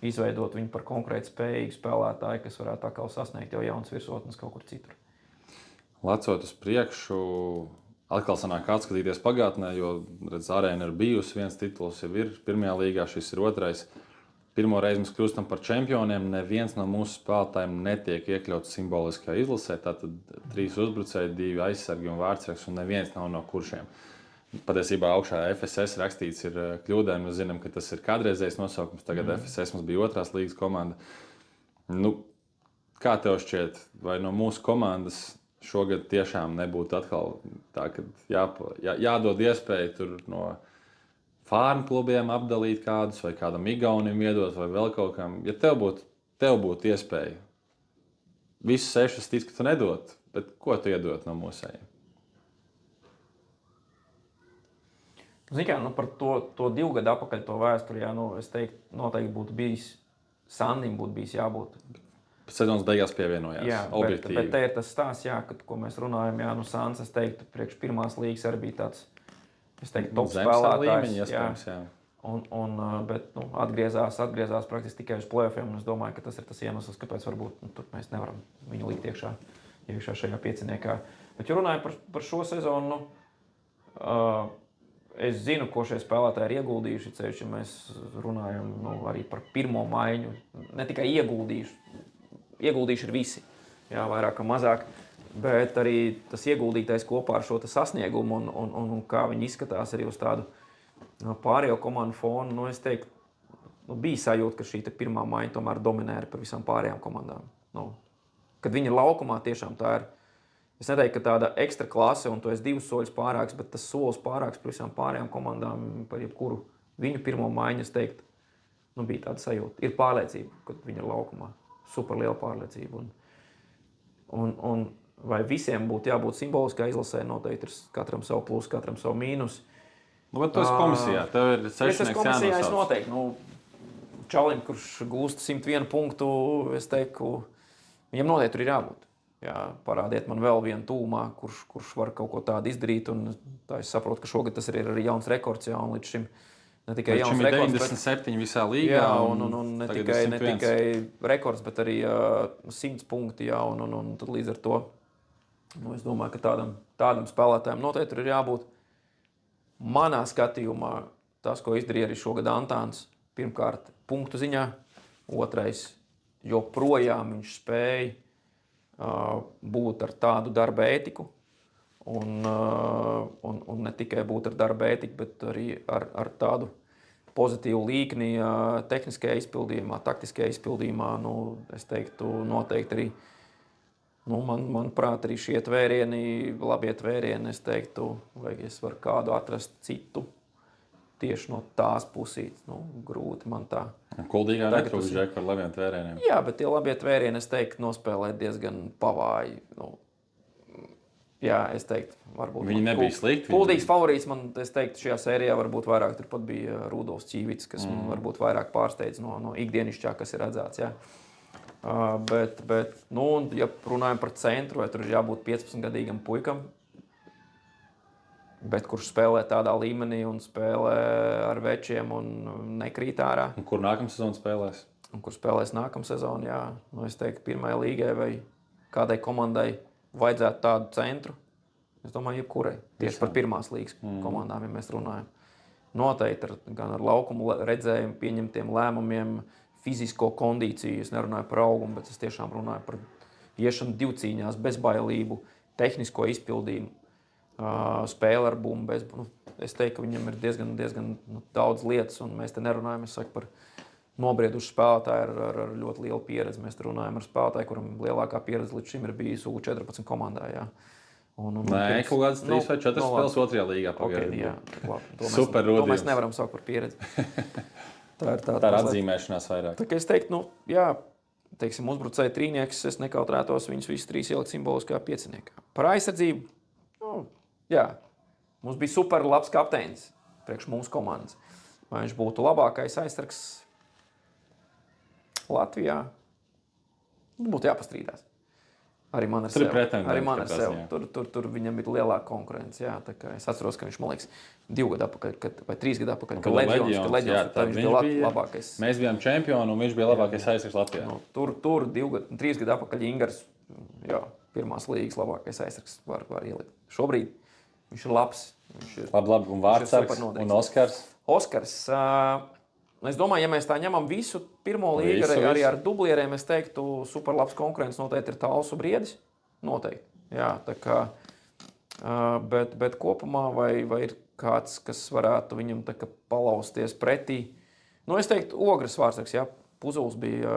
izveidot viņu par konkrēti spējīgu spēlētāju, kas varētu atkal sasniegt jau jaunas virsotnes kaut kur citur. Lecot uz priekšu, atkal sanāk atskatīties pagātnē, jo, redz, arēna ir bijusi, viens tituls jau ir pirmajā līgā, šis ir otrais. Pirmo reizi mēs kļūstam par čempioniem, neviens no mūsu spēlētājiem netiek iekļauts simboliskajā izlasē, tātad 3 uzbrucēji, 2 aizsargi un vārdsargs, un neviens nav no kuršiem. Patiesībā augšā FSS rakstīts ir kļūdē, mēs zinām, ka tas ir kādreizējs nosaukums, tagad FSS mums bija otrās līgas komanda. Kā tev šķiet, vai no mūsu komandas šogad tiešām nebūtu atkal tā, ka jādod iespēju tur no fārmu klubiem apdalīt kādus, vai kādam Igaunim iedot, vai vēl kaut kam? Ja tev būtu iespēja, visus 6 tic, ka tu nedot, bet ko tu iedot no mūsējiem? Zini kā, par to 2 gadu atpakaļ to vēsturi, jā, es teiktu, noteikti būtu bijis, Sandim būtu bijis jābūt sezonas beigās pievienojās. Jā, bet te ir tas stāsts, jā, ko mēs runājam. Jā, Sāns, es teiktu, priekš pirmās līgas arī bija tāds, es teiktu, top spēlētājs. Jā. Bet atgriezās praktiski tikai uz play-offiem. Es domāju, ka tas ir tas iemesls, kāpēc varbūt tur mēs nevaram viņu likt iekšā šajā pieciniekā. Bet, ja runājam par šo sezonu, es zinu, ko šie spēlētāji ir ieguldījuši. Ceļš, ja mēs runājam arī par pirmo maiņu, ne tikai ieguldījuši ir visi, jā, vairāk vai mazāk, bet arī tas ieguldītais kopā ar šo sasniegumu un kā viņi izskatās arī uz tādu pārējo komandu fonu. Es teiktu, bija sajūta, ka šī pirmā maiņa tomēr dominē par visām pārējām komandām. Kad viņi ir laukumā, tiešām tā ir. Es neteiktu, ka tāda ekstra klase, un tu esi 2 soļus pārāks, bet tas solis pārāks par visām pārējām komandām, par jebkuru viņu pirmo maiņu, es teiktu, bija tāda sajūta. Ir pārliecība, kad viņi ir laukumā. Super liela pārliecība. Un vai visiem būtu jābūt simboliskai izlasē, noteikti ir katram savu plusu, katram savu mīnus. Bet tu esi komisijā, tev ir sešnieks komisijā, es noteikti. Čalim, kurš gūst 101 punktu, es teiktu, viņam noteikti tur ir jābūt. Jā, parādiet man vēl vienu tūmā, kurš var kaut ko tādu izdarīt. Tā es saprotu, ka šogad tas ir arī jauns rekords. Jā, un līdz šim ne tikai jauns rekords, 97 visā līgā. Jā, un ne tikai rekords, bet arī 100 punkti. Jā, un tad līdz ar to es domāju, ka tādam spēlētājam noteikti ir jābūt. Manā skatījumā tas, ko izdarīja arī šogad Antāns, pirmkārt punktu ziņā, otrais, joprojām viņš spēja būt ar tādu darba ētiku, un ne tikai būt ar darba ētiku, bet arī ar tādu pozitīvu līkni tehniskajā izpildījumā, taktiskajā izpildījumā. Es teiktu, noteikti arī, manuprāt, arī šie tvērieni, labie tvērieni, es teiktu, vai es varu kādu atrast citu tieši no tās pusītes. Grūti man tā. Kuldīgā netrūkst Džek par labiem tvērieniem. Jā, bet tie labie tvērieni, es teiktu, nospēlē diezgan pavāji. Jā, es teiktu, varbūt. Viņi nebija slikti. Kuldīgs favorīts man, es teiktu, šajā sērijā varbūt vairāk. Turpat bija Rudolfs Čīvits, kas man varbūt vairāk pārsteidz no ikdienišķā, kas ir redzēts. Jā. Bet ja runājam par centru, vai tur ir jābūt 15-gadīgam puikam, bet kurš spēlē tādā līmenī un spēlē ar večiem un nekrīt ārā. Un kur nākamā sezona spēlēs? Un kur spēlēs nākamā sezona, jā. Es teiktu, pirmajai līgai vai kādai komandai vajadzētu tādu centru. Es domāju, jebkurai. Tieši par pirmās līgas komandām, ja mēs runājam. Noteikti gan ar laukumu redzējumu, pieņemtiem lēmumiem, fizisko kondīciju. Es nerunāju par augumu, bet es tiešām runāju par iešanu divcīņās, bezbailību, tehnisko izpildījumu. Spēle ar bumbu. Es teiktu, ka viņam ir diezgan daudz lietas, un mēs te nerunājam par nobriedušu spēlētāju ar ļoti lielu pieredzi. Mēs runājam ar spēlētāju, kuram lielākā pieredze līdz šim ir bijusi U14 komandā. Jā. Nē, kaut kādas 3 vai 4 spēles otrajā līgā pagaidām. Okay, super rudījums. To mēs nevaram saukt par pieredzi. Tā ir atzīmēšanās vairāk. Tā kā es teiktu, teiksim, uzbrucēju trīnieks, es nekautrētos viņus visus 3 ielikt simboliskajā pieciniekā. Par aizsardzību. Jā, mums bija super labs kapteinis priekš mūsu komandas. Vai viņš būtu labākais aizsargs Latvijā? Būtu jāpastrīdās. Arī man ar sevi. Tur viņam ir lielāka konkurence. Jā, tā kā es atceros, ka viņš, man liekas, 2 gadu atpakaļ, vai 3 gadu atpakaļ, kad Leģions, viņš bija labākais. Mēs bijām čempioni, un viņš bija labākais aizsargs Latvijā. Tur 3 gadu atpakaļ Ingars, pirmās līgas labākais aizsargs var ielikt. Šobrīd viņš ir labs. Labi, un Vārtsargs un Oskars. Es domāju, ja mēs tā ņemam visu pirmo līgu, arī ar dublieriem, es teiktu, super labs konkurents noteikti ir Tāls un Briedis. Noteikti. Jā, tā kā, bet kopumā vai ir kāds, kas varētu viņam tā kā palausties pretī. Es teiktu, Ogres Vārtsargs, jā, Puzuls bija,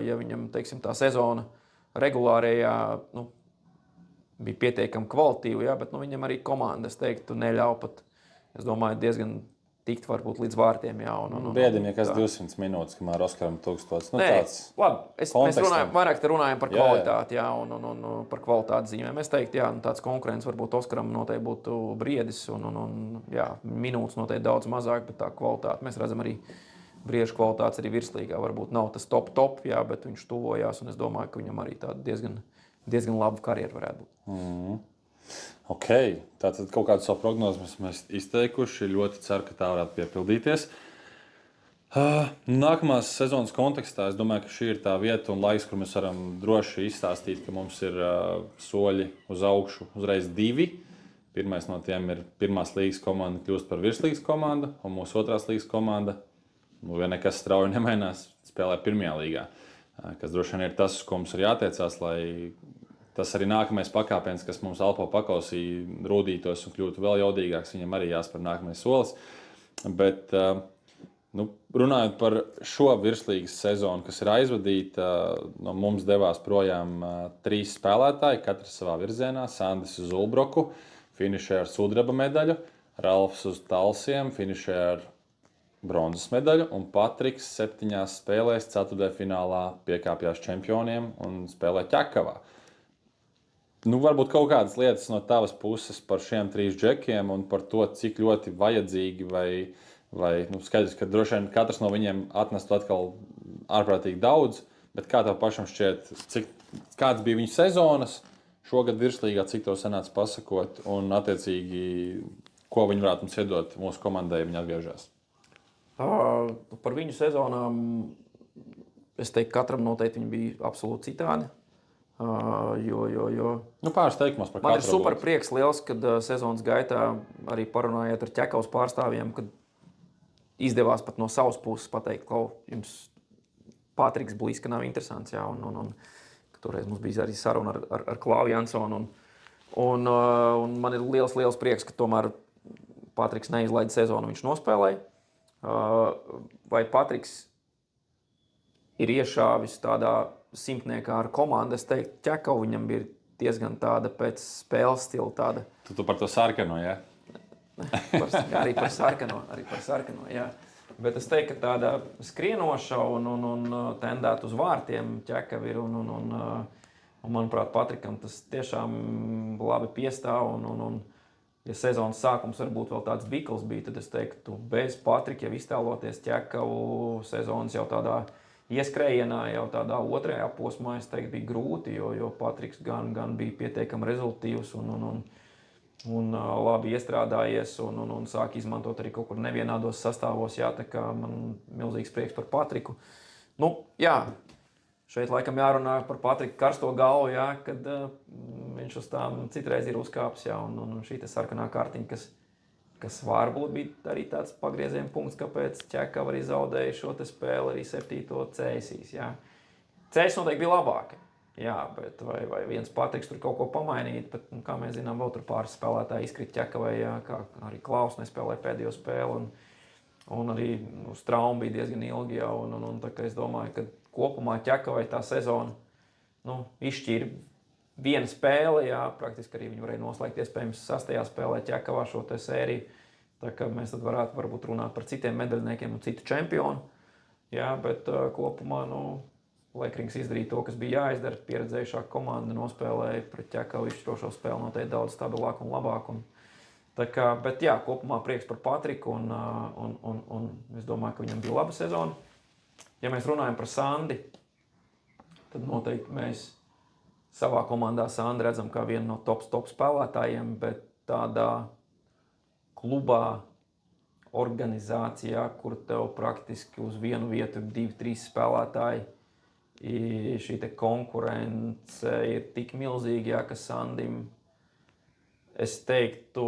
ja viņam, teiksim, tā sezona regulārajā, bija pietiekami kvalitīvi, jā, bet viņam arī komanda, es teiktu, neļauj pat, es domāju, diezgan tikt varbūt līdz vārtiem. Jā, Briedim, ja kas 200 minūtes, kamēr Oskaram 1000. Mēs vairāk runājam par kvalitāti, jā, un par kvalitāti ziņojumiem. Es teiktu, jā, tāds konkurents varbūt Oskaram noteikti būtu Briedis, jā, minūtes noteikti daudz mazāk, bet tā kvalitāte. Mēs redzam arī briežu kvalitātes arī virslīgā. Varbūt nav tas top, jā, bet viņš tuvojās, un es domāju, ka viņam arī tāda diezgan laba karjera varētu būt. Ok, tātad kaut kādu savu prognozi mēs izteikuši. Ļoti ceru, ka tā varētu piepildīties. Nākamās sezonas kontekstā es domāju, ka šī ir tā vieta un laiks, kur mēs varam droši izstāstīt, ka mums ir soļi uz augšu uzreiz 2. Pirmais no tiem ir pirmās līgas komanda kļūst par virslīgas komandu, un mūsu otrās līgas komanda, ja nekas strauji nemainās, spēlē pirmajā līgā. Kas droši vien ir tas, uz ko mums ir jātiecās, lai tas arī nākamais pakāpiens, kas mums elpo pakausī, rūdītos un kļūtu vēl jaudīgāks, viņam arī jāspēr nākamais solis. Bet, runājot par šo virslīgas sezonu, kas ir aizvadīta, no mums devās projām 3 spēlētāji, katrs savā virzienā. Sandis uz Ulbroku, finišē ar sudraba medaļu, Ralfs uz Talsiem, finišē ar bronzas medaļu, un Patriks 7 spēlēs ceturtdaļfinālā piekāpjās čempioniem un spēlē Ķekavā. Varbūt kaut kādas lietas no tavas puses par šiem 3 džekiem un par to, cik ļoti vajadzīgi vai skaidrs, ka droši vien katrs no viņiem atnestu atkal ārprātīgi daudz, bet kā tev pašam šķiet, kāds bija viņu sezonas šogad virslīgā, cik tev sanāca pasakot un attiecīgi, ko viņi varētu mums iedot mūsu komandai, ja viņi atgriežas? Par viņu sezonām es teiktu, katram noteikti viņi bija absolūti citādi. Pāris teikumos par katru. Man ir super prieks liels, kad sezonas gaitā arī parunājot ar Ķekavas pārstāvjiem, kad izdevās pat no savas puses pateikt, ka jums Patriks blīzka nav interesants, jā, un toreiz mums bija arī saruna ar Klāvu Jansonu, un man ir liels prieks, ka tomēr Patriks neizlaida sezonu, viņš nospēlēja. Vai Patriks ir iešāvis tādā simtniekā ar komandu, es teiktu, Ķekava viņam bija diezgan tāda pēc spēles stila tāda. Tu par to sarkano, jā? Arī par sarkano, jā. Bet es teiktu, ka tāda skrienoša un tendēt uz vārtiem Ķekava ir, un manuprāt, Patrikam tas tiešām labi piestāv, un ja sezonas sākums varbūt vēl tāds bikls bija, tad es teiktu, bez Patrika jau iztēloties Ķekavu sezonas jau tādā ieskrējienā, jau tādā otrajā posmā, es teiktu, bija grūti, jo Patriks gan bija pietiekami rezultīvs un labi iestrādājies un sāk izmantot arī kaut kur nevienādos sastāvos. Jā, tā kā man milzīgs prieks par Patriku. Jā, šeit laikam jārunā par Patriku karsto galvu, jā, kad viņš uz tām citreiz ir uzkāpis, jā, un šī sarkanā kartiņa, kas varbūt bija arī tāds pagrieziena punkts, kāpēc Ķekava arī zaudēja šo te spēli, arī 7. Cēsīs. Cēsis noteikti bija labāka, jā, bet vai viens Patriks tur kaut ko pamainīt, bet, kā mēs zinām, vēl tur pāris spēlētāji izkrīt Ķekavai, jā, kā arī Klaus nespēlēja pēdējo spēli, un arī uz traumu bija diezgan ilgi, jā, un tā kā es domāju, ka kopumā Ķekavai tā sezona, izšķīra viena spēle, jā, praktiski arī viņi varēja noslēgt iespējams 6. spēlē Ķekavā šo te sēriju. Tā kā mēs tad varētu varbūt runāt par citiem medaļniekiem un citu čempionu. Jā, bet kopumā, Lekrings izdarīja to, kas bija jāizdara. Pieredzējušāka komanda nospēlēja pret Ķekavu izšķirošo spēli noteikti daudz stabilāk un labāk. Tā kā, bet jā, kopumā prieks par Patriku un es domāju, ka viņam bija laba sezona. Ja mēs runājam par Sandi, tad noteikti mēs savā komandā Sandi redzam kā vienu no top spēlētājiem, bet tādā klubā, organizācijā, kur tev praktiski uz vienu vietu ir 2-3 spēlētāji, šī te konkurence ir tik milzīga, ka Sandim, es teiktu,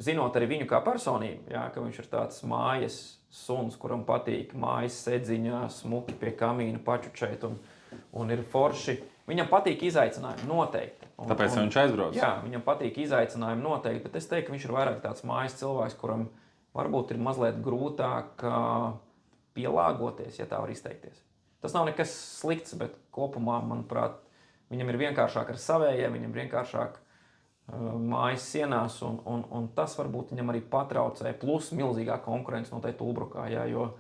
zinot arī viņu kā personību, jā, ka viņš ir tāds mājas suns, kuram patīk mājas sedziņā, smuki pie kamīna pačučēt un ir forši. Viņam patīk izaicinājumi, noteikti. Tāpēc viņš aizbrauc. Jā, viņam patīk izaicinājumi noteikti, bet es teiktu, ka viņš ir vairāk tāds mājas cilvēks, kuram varbūt ir mazliet grūtāk pielāgoties, ja tā var izteikties. Tas nav nekas slikts, bet kopumā, manuprāt, viņam ir vienkāršāk ar savējiem, viņam ir vienkāršāk mājas sienās, un tas varbūt viņam arī patraucē, plus milzīgā konkurence noteikti Ulbrukā, jā, jo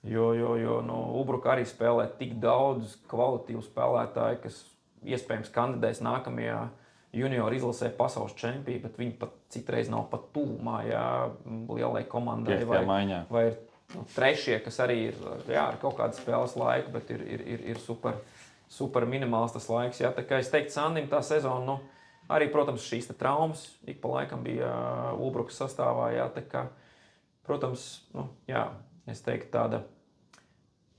Ulbruka arī spēlē tik daudz kvalitīvu spēlētāju, kas iespējams kandidēs nākamajā junioru izlasē pasaules čempiju, bet viņi pat citreiz nav pat tūmā, jā, lielai komandai vai ir trešie, kas arī ir ar kaut kādu spēles laiku, bet ir super minimāls tas laiks. Jā. Tā kā es teiktu, Sandim tā sezona, arī, protams, šīs traumas ik pa laikam bija Ulbrukas sastāvā. Jā, tā kā, protams, es teiktu tāda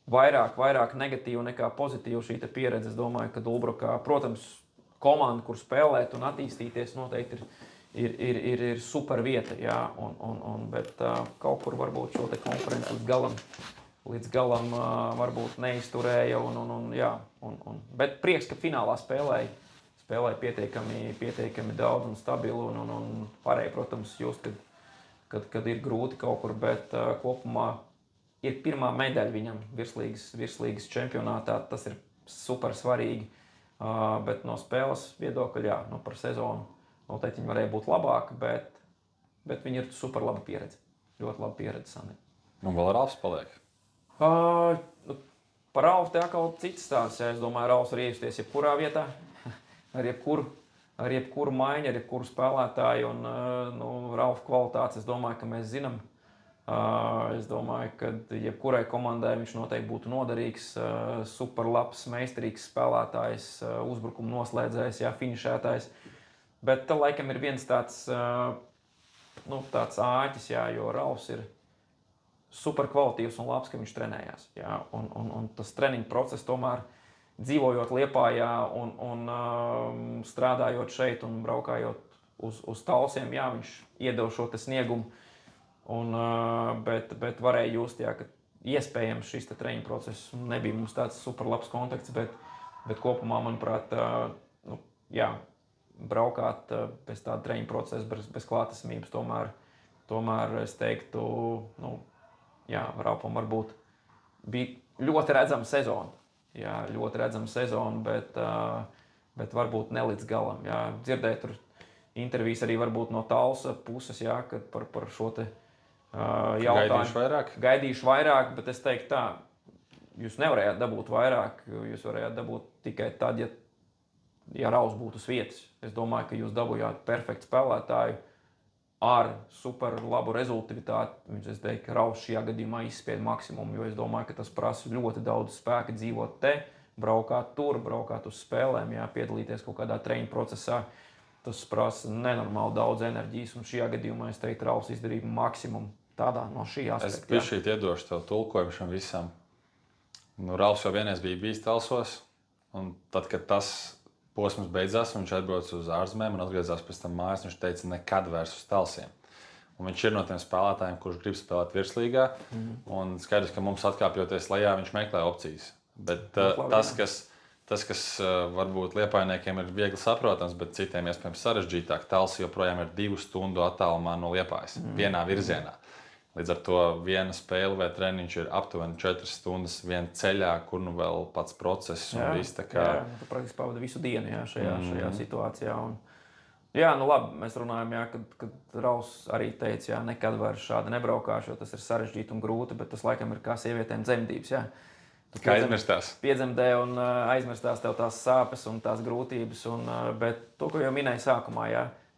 vairāk negatīva nekā pozitīva šī pieredze. Es domāju, ka Ulbrukā, protams, komanda, kur spēlēt un attīstīties, noteikti ir super vieta. Jā, bet kaut kur varbūt šo konkurenci līdz galam varbūt neizturēja. Bet prieks, ka finālā spēlēja pietiekami daudz un stabilu. Un pārējie, protams, just, kad ir grūti kaut kur, bet kopumā ir pirmā medaļa viņam virslīgas čempionātā. Tas ir super svarīgi. Bet no spēles viedokļa, par sezonu noteikti viņi varēja būt labāki, bet viņi ir super laba pieredze. Ļoti laba pieredze, Sandi. Un vēl Ralfs paliek? Par Ralfu te atkal cits stāsts. Es domāju, Ralfs var iejusties jebkurā vietā, ar jebkuru maiņu, ar jebkuru spēlētāju. Un Ralfa kvalitātes, es domāju, ka mēs zinām. Es domāju, ka jebkurai komandai viņš noteikti būtu noderīgs, superlabs, meistarīgs spēlētājs, uzbrukuma noslēdzējs, finišētājs. Bet tā laikam ir viens tāds āķis, jo Ralfs ir super kvalitīvs un labs, ka viņš trenējās. Jā, un tas treniņu process tomēr dzīvojot Liepājā un strādājot šeit un braukājot uz Talsiem, viņš iedeva šo sniegumu. Bet varēja just, ka iespējams šis treniņu process nebija mums tāds super labs kontakts, bet kopumā, manuprāt, braukāt bez tāda treniņu procesa, bez klātesamības, tomēr es teiktu, Ralfam varbūt bija ļoti redzama sezona. Jā, ļoti redzama sezona, bet varbūt ne līdz galam. Jā. Dzirdēt tur intervijas arī varbūt no Talsa puses, kad par šo te Gaidīšu vairāk, bet es teiktu tā, jūs nevarējāt dabūt vairāk, jūs varējāt dabūt tikai tad, ja Ralfs būtu uz vietas. Es domāju, ka jūs dabūjāt perfektu spēlētāju ar super labu rezultātu. Es teiktu, ka Ralfs šajā gadījumā izspied maksimumu, jo es domāju, ka tas prasa ļoti daudz spēka dzīvot te, braukāt tur, braukāt uz spēlēm, piedalīties kaut kādā treniņu procesā. Tas prasa nenormāli daudz enerģijas, un šajā gadījumā es teiktu, Ralfs izdarīja maksimumu. Tādā no šī aspekta. Es pišķīt iedošu tev tulkojumu šam visam. Ralfs jau vienreiz bija bijis Talsos, un tad, kad tas posms beidzās, viņš atbrauc uz ārzemēm un atgriezās pēc tam mājās, viņš teica, nekad vairs uz Talsiem. Un viņš ir no tiem spēlētājiem, kurš grib spēlēt virslīgā, un skaidrs, ka mums atkāpjoties lejā, viņš meklē opcijas. Bet tas, kas varbūt Liepājniekiem ir viegli saprotams, bet citiem iespējams sarežģītāk, Talsi joprojām ir 2 stundu attālumā no Liepājas, vienā virzienā. Līdz ar to viena spēle vai treniņš ir aptuveni 4 stundas viena ceļā, kur vēl pats process un viss tā kā... Jā, tu praktiski pavadi visu dienu šajā situācijā. Labi, mēs runājam, kad Ralfs arī teica, nekad vairs šādi nebraukāšu, jo tas ir sarežģīti un grūti, bet tas laikam ir kā sievietēm dzemdības, Kā aizmirstās? Piedzemdē un aizmirstās tev tās sāpes un tās grūtības, bet to, ko jau minēju sākumā,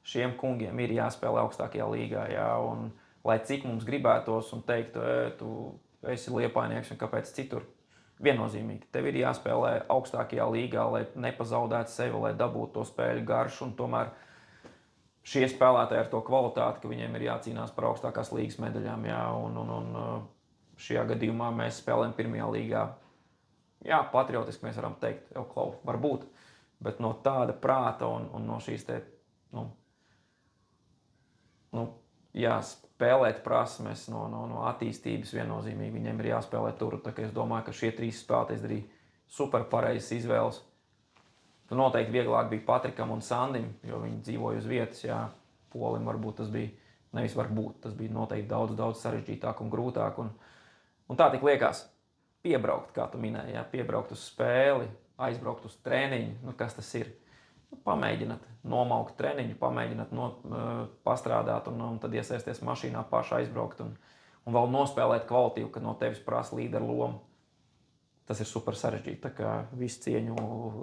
šiem kungiem ir jāspēlē augstākajā līgā, un lai cik mums gribētos un teiktu, tu esi Liepājnieks un kāpēc citur, viennozīmīgi. Tev ir jāspēlē augstākajā līgā, lai nepazaudētu sevi, lai dabūtu to spēļu garšu. Un tomēr šie spēlētāji ar to kvalitāti, ka viņiem ir jācīnās par augstākās līgas medaļām. Un šajā gadījumā mēs spēlējam pirmajā līgā. Patriotiski mēs varam teikt, Klau, varbūt. Bet no tāda prāta un no šīs te, spēlēt prasmes no attīstības viennozīmīgi. Viņiem ir jāspēlē tur. Tā kā es domāju, ka šie 3 spēlētāji izdarīja super pareizas izvēles. Tu noteikti vieglāk bija Patrikam un Sandim, jo viņi dzīvoja uz vietas. Polim varbūt tas bija, nevis varbūt, tas bija noteikti daudz sarežģītāk un grūtāk. Un tā tik liekas piebraukt, kā tu minēji, piebraukt uz spēli, aizbraukt uz treniņu. Kas tas ir? Pamēģināt nomaukt treniņu, pamēģināt pastrādāt un tad iesaisties mašīnā paši aizbraukt un vēl nospēlēt kvalitīvu, kad no tevis prasa līderu lomu. Tas ir super sarežģīti. Tā kā visu cieņu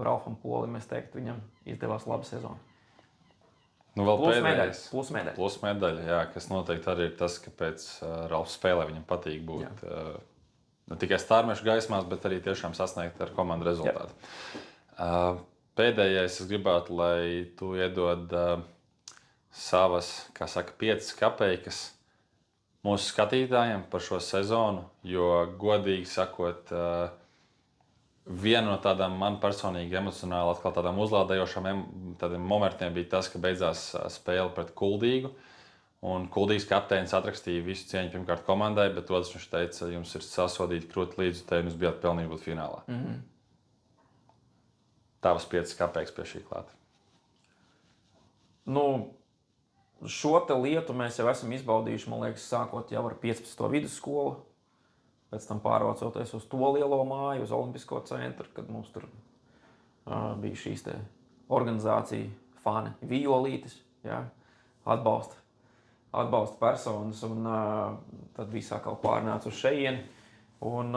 Ralfam Polim, es teiktu, viņam izdevās laba sezona. Nu, vēl Plus pēdējais. medaļa. Plus medaļa, jā, kas noteikti arī ir tas, kāpēc Ralfs spēlē viņam patīk būt ne tikai stārmešu gaismās, bet arī tiešām sasniegt ar komandu rezultātu. Pēdējais es gribētu, lai tu iedod savas, kā saka, 5 kapeikas mūsu skatītājiem par šo sezonu, jo godīgi sakot, viena no tādām man personīgi emocionāli atkal tādām uzlādējošām momentiem bija tas, ka beidzās spēle pret Kuldīgu. Un Kuldīgas kapteinis atrakstīja visu cieņu pirmkārt komandai, bet otrs viņš teica, jums ir sasodīti krūti līdzi, te jūs bijāt pelnīgi būt finālā. Tavas 5 kapeikas pie šī klāta. Nu, šo te lietu mēs jau esam izbaudījuši, man liekas, sākot jau ar 15. vidusskolu. Pēc tam pārvācoties uz to lielo māju, uz Olimpisko centru, kad mums tur bija šīs te organizācija, fani, violītes, atbalsta personas, un tad viss atkal pārnāca uz šejieni. Un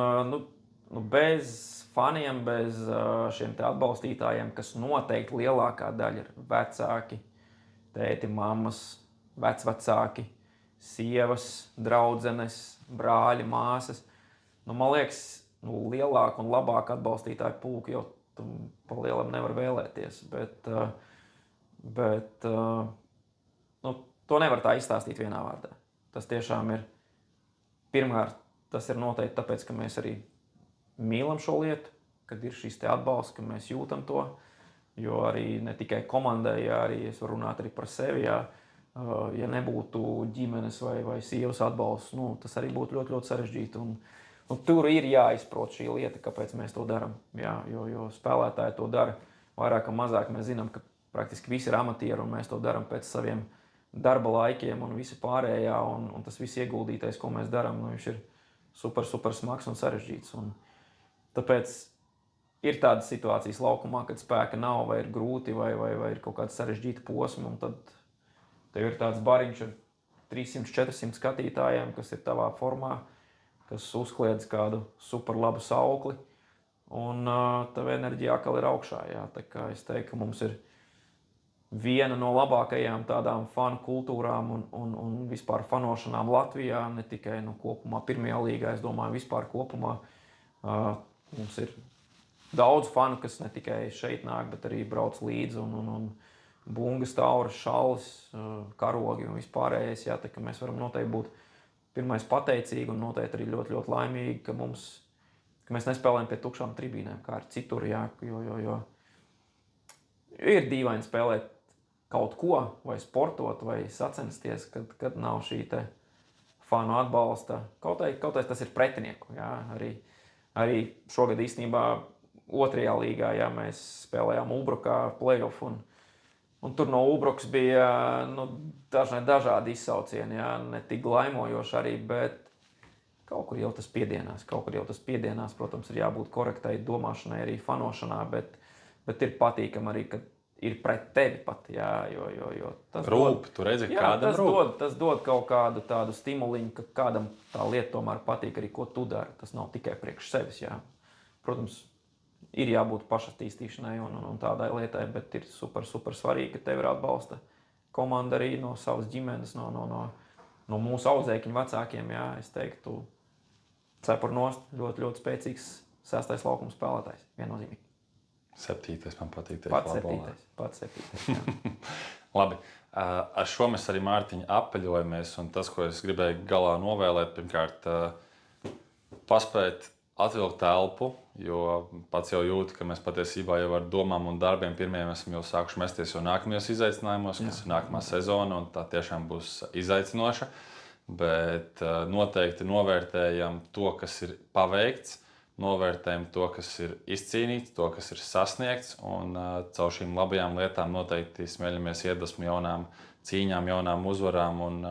bez faniem, bez šiem te atbalstītājiem, kas noteikti lielākā daļa ir vecāki, tēti, mammas, vecvecāki, sievas, draudzenes, brāļi, māsas. Man liekas, lielāku un labāku atbalstītāju pulku jau pa lielam nevar vēlēties, bet to nevar tā izstāstīt vienā vārdā. Tas tiešām ir, pirmkārt, tas ir noteikti tāpēc, ka mēs arī mīlam šo lietu, kad ir šis te atbalsts, ka mēs jūtam to, jo arī ne tikai komandai, arī es varu runāt arī par sevi, ja nebūtu ģimenes vai sievas atbalsts, tas arī būtu ļoti, ļoti sarežģīti. Un tur ir jāizprot šī lieta, kāpēc mēs to darām. Jo spēlētāji to dara vairāk un mazāk. Mēs zinām, ka praktiski visi ir amatieri un mēs to darām pēc saviem darba laikiem un visi pārējā. Un tas viss ieguldītais, ko mēs darām, viņš ir super, super smags un sarežģīts. Un tāpēc ir tādas situācijas laukumā, kad spēka nav vai ir grūti vai ir kaut kāda sarežģīta posma. Un tad tev ir tāds bariņš ar 300-400 skatītājiem, kas ir tavā formā, kas uzkliedz kādu super labu saukli, un tava enerģija atkal ir augšā. Tā kā es teiktu, ka mums ir viena no labākajām tādām fanu kultūrām un vispār fanošanām Latvijā, ne tikai kopumā pirmajā līgā, es domāju, vispār kopumā. Mums ir daudz fanu, kas ne tikai šeit nāk, bet arī brauc līdzi, un bungas, tauras, šallis, karogi un vispārējais. Tā kā mēs varam noteikti būt pirmais pateicīgi un noteikti arī ļoti, ļoti laimīgi, ka mēs nespēlējam pie tukšām tribīnēm, kā ar citur, jo ir dīvaini spēlēt kaut ko, vai sportot, vai sacensties, kad nav šī te fanu atbalsta. Kaut vai tas ir pretinieku. Arī šogad īstenībā 2. līgā mēs spēlējām Ulbrukā playoff, un tur no Ulbrukas bija dažādi izsaucieni, ne tik glaimojoši arī, bet kaut kur jau tas piedienās. Protams, ir jābūt korektai domāšanai, arī fanošanā, bet ir patīkami arī, kad ir pret tevi pat. Jo tas rūp, tu redzi, kādam rūp. Tas dod kaut kādu tādu stimuliņu, ka kādam tā lieta tomēr patīk arī, ko tu dari. Tas nav tikai priekš sevis. Protams, ir jābūt pašattīstīšanai un tādai lietai, bet ir super, super svarīgi, ka tev ir atbalsta komanda arī no savas ģimenes, no mūsu audzēkņu vecākiem. Es teiktu, cepurnost ļoti, ļoti spēcīgs 6. laukuma spēlētājs, viennozīmīgi. 7. man patīk. Pats 7. Labi. Ar šo mēs arī Mārtiņu apaļojamies, un tas, ko es gribēju galā novēlēt, pirmkārt, paspēt atvilkt telpu, jo pats jau jūtu, ka mēs patiesībā jau ar domām un darbiem pirmiem esam jau sākuši mesties jau nākamajos izaicinājumos, kas ir nākamā sezona, un tā tiešām būs izaicinoša, bet noteikti novērtējam to, kas ir paveikts, novērtējam to, kas ir izcīnīts, to, kas ir sasniegts, un caur šīm labajām lietām noteikti smēļamies iedvesmu jaunām cīņām, jaunām uzvarām, un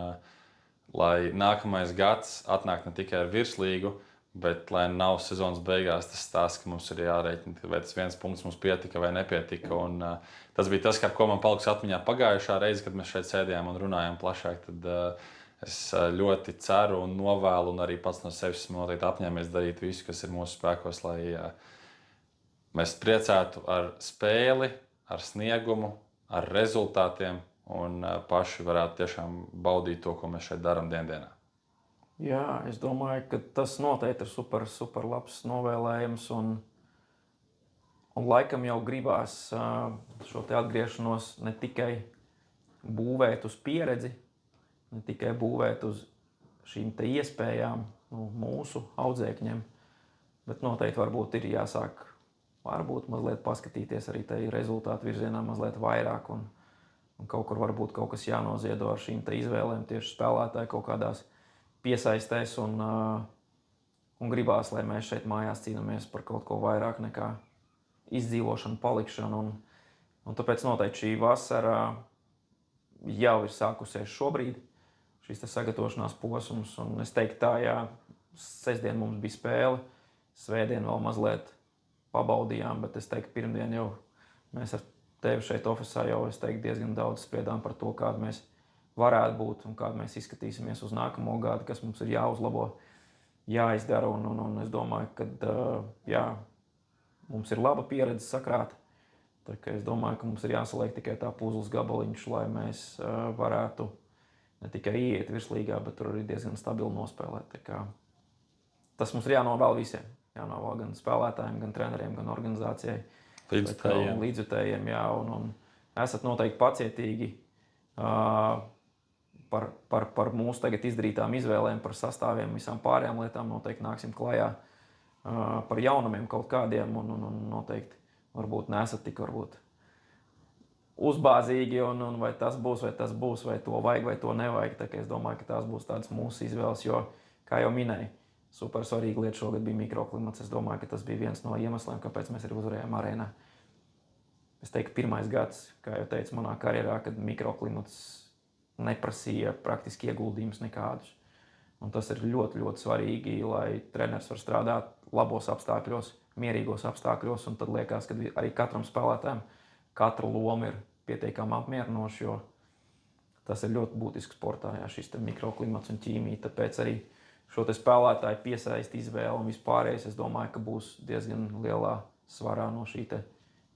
lai nākamais gads atnāk ne tikai ar virslīgu, bet lai nav sezonas beigās tas stāsts, ka mums ir jārēķina, vai tas 1 punkts mums pietika vai nepietika. Un, tas bija tas, ar ko man paliks atmiņā pagājušā reize, kad mēs šeit sēdējām un runājām plašāk. Tad es ļoti ceru un novēlu, un arī pats no sevis noteikti apņēmies darīt visu, kas ir mūsu spēkos, lai mēs priecētu ar spēli, ar sniegumu, ar rezultātiem, un paši varētu tiešām baudīt to, ko mēs šeit darām dienā. Jā, es domāju, ka tas noteikti ir super, super labs novēlējums. Un laikam jau gribās šo te atgriešanos ne tikai būvēt uz pieredzi, ne tikai būvēt uz šīm te iespējām mūsu audzēkņiem, bet noteikti varbūt ir jāsāk varbūt mazliet paskatīties arī tai rezultātu virzienā mazliet vairāk un kaut kur varbūt kaut kas jānoziedo ar šīm te izvēlēm tieši spēlētāji kaut kādās piesaistēs un gribās, lai mēs šeit mājās cīnāmies par kaut ko vairāk nekā izdzīvošanu, palikšanu un tāpēc noteikti šī vasara jau ir sākusies šobrīd, šīs te sagatavošanās posms, un es teiktu tā, jā, sestdien mums bija spēle, svētdien vēl mazliet pabaudījām, bet es teiktu, pirmdien jau mēs ar tevi šeit ofisā jau, es teiktu, diezgan daudz spriedām par to, kāda mēs varētu būt un kāda mēs izskatīsimies uz nākamo gadu, kas mums ir jāuzlabo, jāizdara, un es domāju, ka, jā, mums ir laba pieredze sakrāta, tā kā es domāju, ka mums ir jāsaliek tikai tā puzles gabaliņš, lai mēs varētu ne tikai ieiet virslīgā, bet tur arī diezgan stabili nospēlēt. Tā kā tas mums ir jānovēl visiem. Jānovēl gan spēlētājiem, gan treneriem, gan organizācijai. Līdzjutējiem, jā, un esat noteikti pacietīgi par mūsu tagad izdarītām izvēlēm, par sastāviem, visām pārējām lietām. Noteikti nāksim klajā par jaunumiem kaut kādiem, un noteikti varbūt nesat tik varbūt uzbāzīgi, un vai tas būs, vai to vajag, vai to nevajag. Tā kā es domāju, ka tās būs tādas mūsu izvēles, jo, kā jau minēju, super svarīga lieta šogad bija mikroklimats. Es domāju, ka tas bija viens no iemesliem, kāpēc mēs arī uzvarējām arēnā. Es teiktu, pirmais gads, kā jau teicu, manā karjerā, kad mikroklimats neprasīja praktiski ieguldījumus nekādus. Un tas ir ļoti, ļoti svarīgi, lai treneris var strādāt labos apstākļos, mierīgos apstākļos, un tad liekas, ka arī katram spēlētājam katra loma ir pietiekami apmierinoša, jo tas ir ļoti būtisks sportā, jā, šis te mikroklimats un ķīmija. Tāpēc arī šo te spēlētāju piesaist izvēli un vispārējais, es domāju, ka būs diezgan lielā svarā no šī te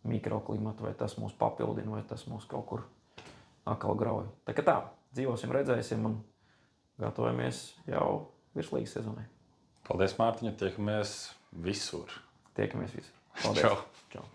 mikroklimata, vai tas mūs papildina, vai tas mūs kaut kur atkal grauj. Tā kā tā, dzīvosim, redzēsim un gatavojamies jau virslīgas sezonai. Paldies, Mārtiņ, tiekamies visur. Tiekamies visur. Paldies. Čau. Čau.